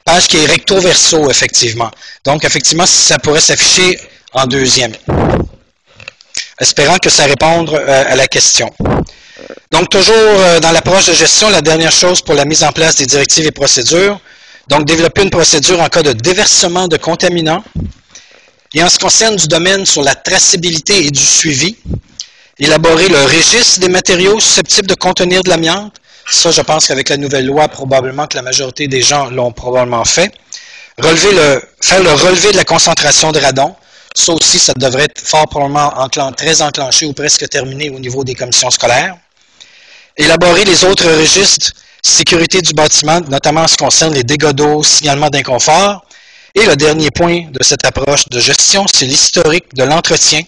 Page qui est recto-verso, effectivement. Donc, effectivement, ça pourrait s'afficher en deuxième. Espérant que ça réponde à la question. Donc, toujours dans l'approche de gestion, la dernière chose pour la mise en place des directives et procédures. Donc, développer une procédure en cas de déversement de contaminants. Et en ce qui concerne du domaine sur la traçabilité et du suivi, élaborer le registre des matériaux susceptibles de contenir de l'amiante. Ça, je pense qu'avec la nouvelle loi, probablement que la majorité des gens l'ont probablement fait. Faire le relevé de la concentration de radon. Ça aussi, ça devrait être fort probablement très enclenché ou presque terminé au niveau des commissions scolaires. Élaborer les autres registres sécurité du bâtiment, notamment en ce qui concerne les dégâts d'eau, signalement d'inconfort. Et le dernier point de cette approche de gestion, c'est l'historique de l'entretien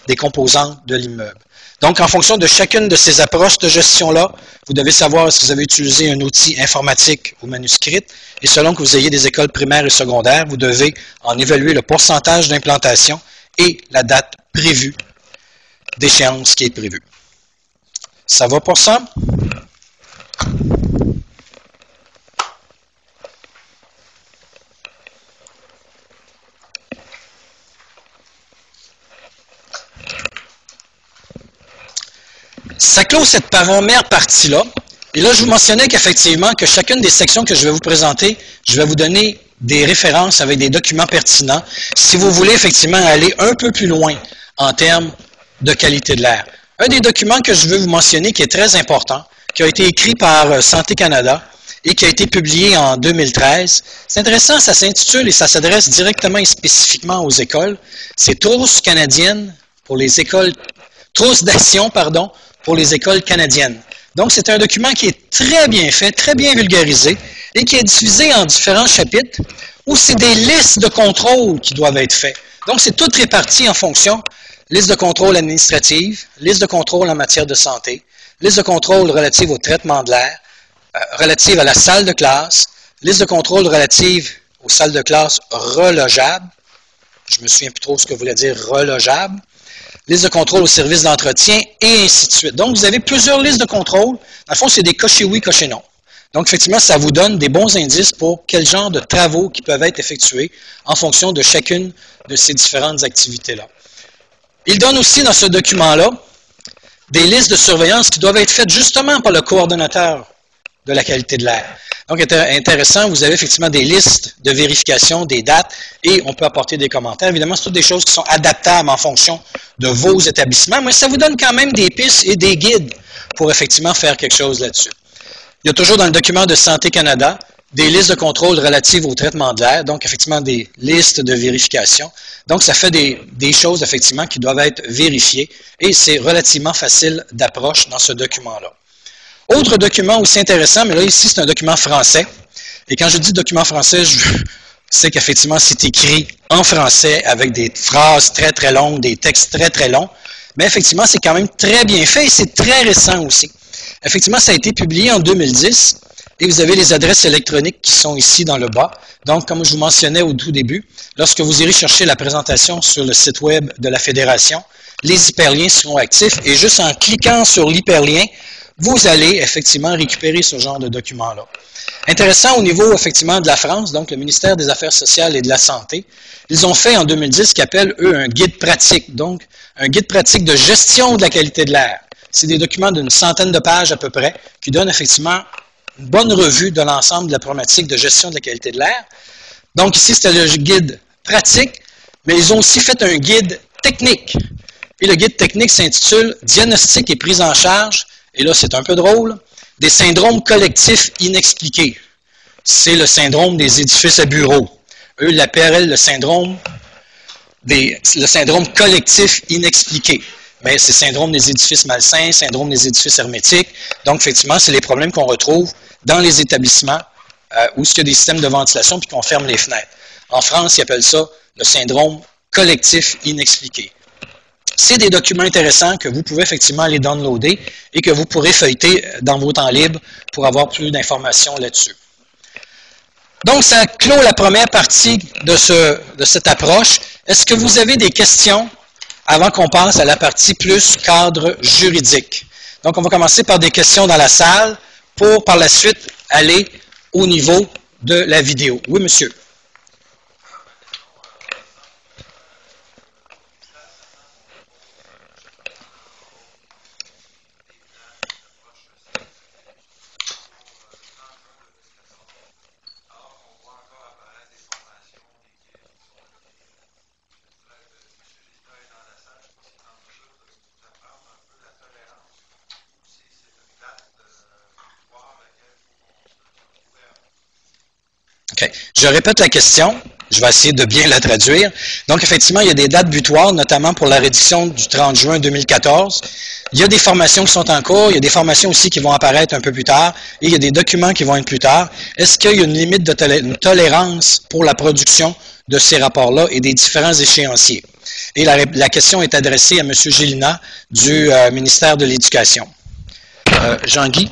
des composantes de l'immeuble. Donc, en fonction de chacune de ces approches de gestion-là, vous devez savoir si vous avez utilisé un outil informatique ou manuscrit, et selon que vous ayez des écoles primaires et secondaires, vous devez en évaluer le pourcentage d'implantation et la date prévue d'échéance qui est prévue. Ça va pour ça? Ça clôt cette première partie-là. Et là, je vous mentionnais qu'effectivement, que chacune des sections que je vais vous présenter, je vais vous donner des références avec des documents pertinents si vous voulez effectivement aller un peu plus loin en termes de qualité de l'air. Un des documents que je veux vous mentionner qui est très important, qui a été écrit par Santé Canada et qui a été publié en 2013. C'est intéressant, ça s'intitule et ça s'adresse directement et spécifiquement aux écoles. C'est Trousse canadienne pour les écoles, Trousse d'action, pardon, pour les écoles canadiennes. Donc, c'est un document qui est très bien fait, très bien vulgarisé et qui est divisé en différents chapitres où c'est des listes de contrôles qui doivent être faits. Donc, c'est tout réparti en fonction liste de contrôle administrative, liste de contrôle en matière de santé, liste de contrôle relative au traitement de l'air, relative à la salle de classe, liste de contrôle relative aux salles de classe relogeables. Je me souviens plus trop ce que voulait dire relogeable. Liste de contrôle au service d'entretien, et ainsi de suite. Donc, vous avez plusieurs listes de contrôle. Dans le fond, c'est des cochers oui, cochers non. Donc, effectivement, ça vous donne des bons indices pour quel genre de travaux qui peuvent être effectués en fonction de chacune de ces différentes activités-là. Il donne aussi dans ce document-là des listes de surveillance qui doivent être faites justement par le coordonnateur de la qualité de l'air. Donc, intéressant, vous avez effectivement des listes de vérification, des dates, et on peut apporter des commentaires. Évidemment, c'est toutes des choses qui sont adaptables en fonction de vos établissements, mais ça vous donne quand même des pistes et des guides pour effectivement faire quelque chose là-dessus. Il y a toujours dans le document de Santé Canada des listes de contrôle relatives au traitement de l'air, donc effectivement des listes de vérification. Donc, ça fait des choses effectivement qui doivent être vérifiées, et c'est relativement facile d'approche dans ce document-là. Autre document aussi intéressant, mais là, ici, c'est un document français. Et quand je dis document français, je sais qu'effectivement, c'est écrit en français avec des phrases très, très longues, des textes très, très longs. Mais effectivement, c'est quand même très bien fait et c'est très récent aussi. Effectivement, ça a été publié en 2010 et vous avez les adresses électroniques qui sont ici dans le bas. Donc, comme je vous mentionnais au tout début, lorsque vous irez chercher la présentation sur le site web de la Fédération, les hyperliens seront actifs et juste en cliquant sur l'hyperlien, vous allez effectivement récupérer ce genre de document-là. Intéressant au niveau effectivement de la France, donc le ministère des Affaires sociales et de la Santé, ils ont fait en 2010 ce qu'ils appellent, eux, un guide pratique, donc un guide pratique de gestion de la qualité de l'air. C'est des documents d'une centaine de pages à peu près, qui donnent effectivement une bonne revue de l'ensemble de la problématique de gestion de la qualité de l'air. Donc ici, c'était le guide pratique, mais ils ont aussi fait un guide technique. Et le guide technique s'intitule « Diagnostic et prise en charge », et là, c'est un peu drôle, des syndromes collectifs inexpliqués. C'est le syndrome des édifices à bureaux. Eux l'appellent le syndrome collectif inexpliqué. Mais c'est syndrome des édifices malsains, syndrome des édifices hermétiques. Donc, effectivement, c'est les problèmes qu'on retrouve dans les établissements où il y a des systèmes de ventilation puis qu'on ferme les fenêtres. En France, ils appellent ça le syndrome collectif inexpliqué. C'est des documents intéressants que vous pouvez effectivement aller downloader et que vous pourrez feuilleter dans vos temps libres pour avoir plus d'informations là-dessus. Donc, ça clôt la première partie de cette approche. Est-ce que vous avez des questions avant qu'on passe à la partie plus cadre juridique? Donc, on va commencer par des questions dans la salle pour, par la suite, aller au niveau de la vidéo. Oui, monsieur. Okay. Je répète la question, je vais essayer de bien la traduire. Donc, effectivement, il y a des dates butoirs, notamment pour la rédition du 30 juin 2014. Il y a des formations qui sont en cours, il y a des formations aussi qui vont apparaître un peu plus tard, et il y a des documents qui vont être plus tard. Est-ce qu'il y a une limite de une tolérance pour la production de ces rapports-là et des différents échéanciers? Et la question est adressée à M. Gélina du ministère de l'Éducation. Jean-Guy?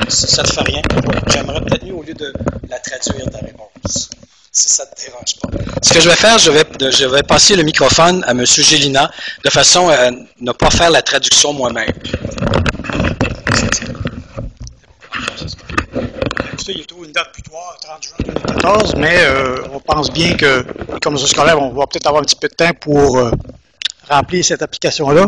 Ça ne te fait rien. J'aimerais peut-être mieux au lieu de la traduire ta réponse, si ça ne te dérange pas. Ce que je vais faire, je vais passer le microphone à M. Gélina de façon à ne pas faire la traduction moi-même. Écoutez, il y a toujours une date butoir, 30 juin 2014, mais on pense bien que les commissions scolaires, on va peut-être avoir un petit peu de temps pour remplir cette application-là.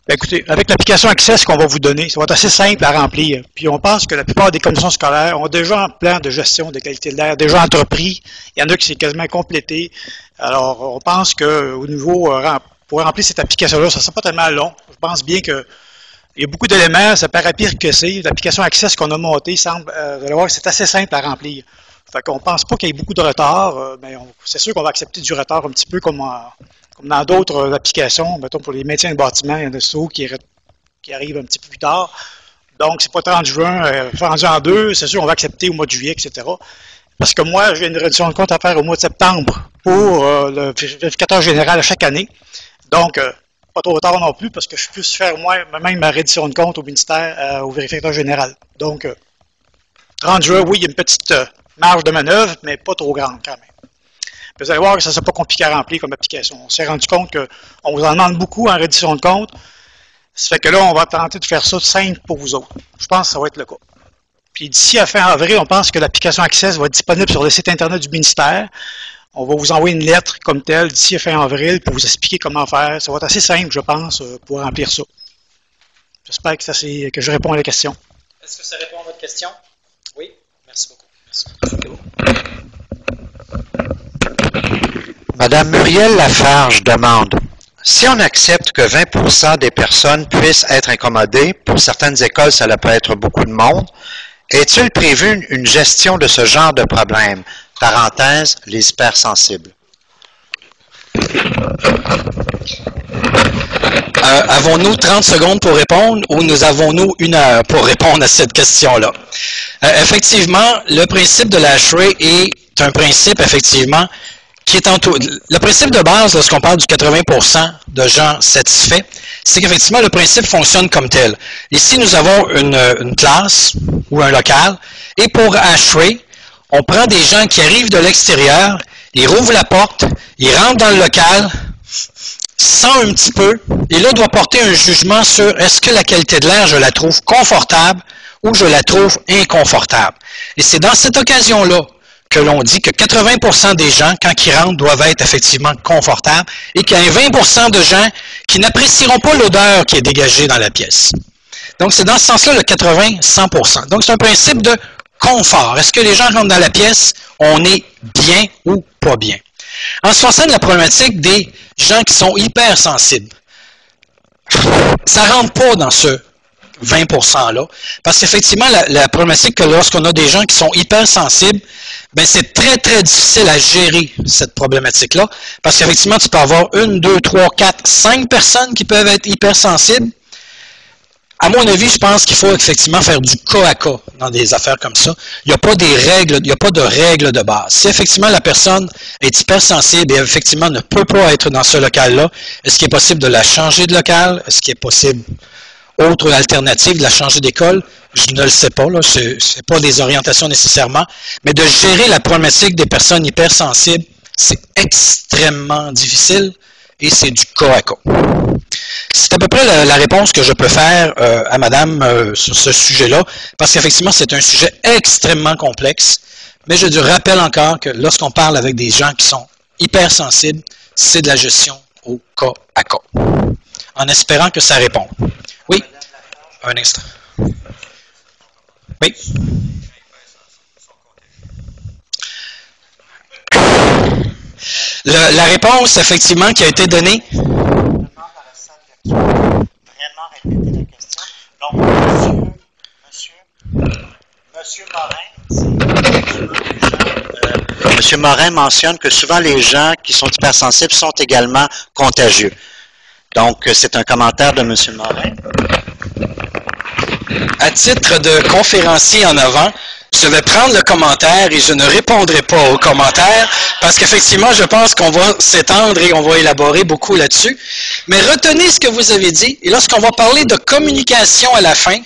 Bien, écoutez, avec l'application Access qu'on va vous donner, ça va être assez simple à remplir. Puis on pense que la plupart des commissions scolaires ont déjà un plan de gestion de qualité de l'air, déjà entrepris. Il y en a qui c'est quasiment complété. Alors, on pense qu'au niveau, pour remplir cette application-là, ça ne sera pas tellement long. Je pense bien que il y a beaucoup d'éléments, ça paraît pire que c'est. L'application Access qu'on a montée semble, vous allez voir que c'est assez simple à remplir. Fait qu'on ne pense pas qu'il y ait beaucoup de retard, mais c'est sûr qu'on va accepter du retard un petit peu comme dans d'autres applications. Mettons pour les maintiens de bâtiments, il y en a souvent qui arrivent un petit peu plus tard. Donc, c'est pas 30 juin, rendu en 2, c'est sûr on va accepter au mois de juillet, etc. Parce que moi, j'ai une réduction de compte à faire au mois de septembre pour le vérificateur général à chaque année. Donc, pas trop tard non plus, parce que je puisse faire moi-même ma reddition de compte au ministère, au vérificateur général. Donc, 30 juin, oui, il y a une petite marge de manœuvre, mais pas trop grande quand même. Vous allez voir que ça ne sera pas compliqué à remplir comme application. On s'est rendu compte qu'on vous en demande beaucoup en reddition de compte. Ça fait que là, on va tenter de faire ça simple pour vous autres. Je pense que ça va être le cas. Puis d'ici à fin avril, on pense que l'application Access va être disponible sur le site Internet du ministère. On va vous envoyer une lettre comme telle d'ici à fin avril pour vous expliquer comment faire. Ça va être assez simple, je pense, pour remplir ça. J'espère que je réponds à la question. Est-ce que ça répond à votre question? Oui? Merci beaucoup. Merci. Madame Muriel Lafarge demande, si on accepte que 20% des personnes puissent être incommodées, pour certaines écoles, ça peut être beaucoup de monde, est-il prévu une gestion de ce genre de problème? Parenthèse, les hypersensibles. Avons-nous 30 secondes pour répondre ou nous avons-nous 1 heure pour répondre à cette question-là? Effectivement, le principe de la HRA est un principe, effectivement, qui est le principe de base, lorsqu'on parle du 80% de gens satisfaits, c'est qu'effectivement, le principe fonctionne comme tel. Ici, nous avons une classe ou un local, et pour HRA, on prend des gens qui arrivent de l'extérieur, ils rouvrent la porte, ils rentrent dans le local, sentent un petit peu, et là, doit porter un jugement sur est-ce que la qualité de l'air, je la trouve confortable ou je la trouve inconfortable. Et c'est dans cette occasion-là que l'on dit que 80% des gens, quand ils rentrent, doivent être effectivement confortables et qu'il y a 20% de gens qui n'apprécieront pas l'odeur qui est dégagée dans la pièce. Donc, c'est dans ce sens-là le 80-100%. Donc, c'est un principe de confort. Est-ce que les gens rentrent dans la pièce, on est bien ou pas bien? En ce qui concerne la problématique des gens qui sont hypersensibles, ça ne rentre pas dans ce 20%-là, parce qu'effectivement, la problématique que lorsqu'on a des gens qui sont hypersensibles, ben c'est très, très difficile à gérer cette problématique-là, parce qu'effectivement, tu peux avoir 1, 2, 3, 4, 5 personnes qui peuvent être hypersensibles. À mon avis, je pense qu'il faut effectivement faire du cas à cas dans des affaires comme ça. Il n'y a pas des règles, il n'y a pas de règles de base. Si effectivement la personne est hypersensible et effectivement ne peut pas être dans ce local-là, est-ce qu'il est possible de la changer de local? Est-ce qu'il est possible, autre alternative, de la changer d'école? Je ne le sais pas, là, ce n'est pas des orientations nécessairement, mais de gérer la problématique des personnes hypersensibles, c'est extrêmement difficile et c'est du cas à cas. C'est à peu près la réponse que je peux faire à madame sur ce sujet-là, parce qu'effectivement, c'est un sujet extrêmement complexe, mais je rappelle encore que lorsqu'on parle avec des gens qui sont hypersensibles, c'est de la gestion au cas à cas. En espérant que ça réponde. Oui? Un instant. Oui? La réponse, effectivement, qui a été donnée... Vraiment répéter la question. Donc, Monsieur Morin mentionne que souvent les gens qui sont hypersensibles sont également contagieux. Donc, c'est un commentaire de M. Morin. À titre de conférencier en avant, je vais prendre le commentaire et je ne répondrai pas au commentaire parce qu'effectivement, je pense qu'on va s'étendre et on va élaborer beaucoup là-dessus. Mais retenez ce que vous avez dit et lorsqu'on va parler de communication à la fin,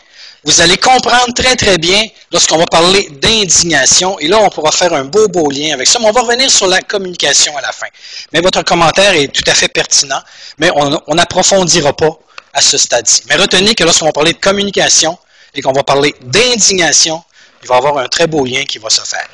vous allez comprendre très, très bien lorsqu'on va parler d'indignation. Et là, on pourra faire un beau lien avec ça. Mais on va revenir sur la communication à la fin. Mais votre commentaire est tout à fait pertinent, mais on n'approfondira pas à ce stade-ci. Mais retenez que lorsqu'on va parler de communication et qu'on va parler d'indignation, il va y avoir un très beau lien qui va se faire.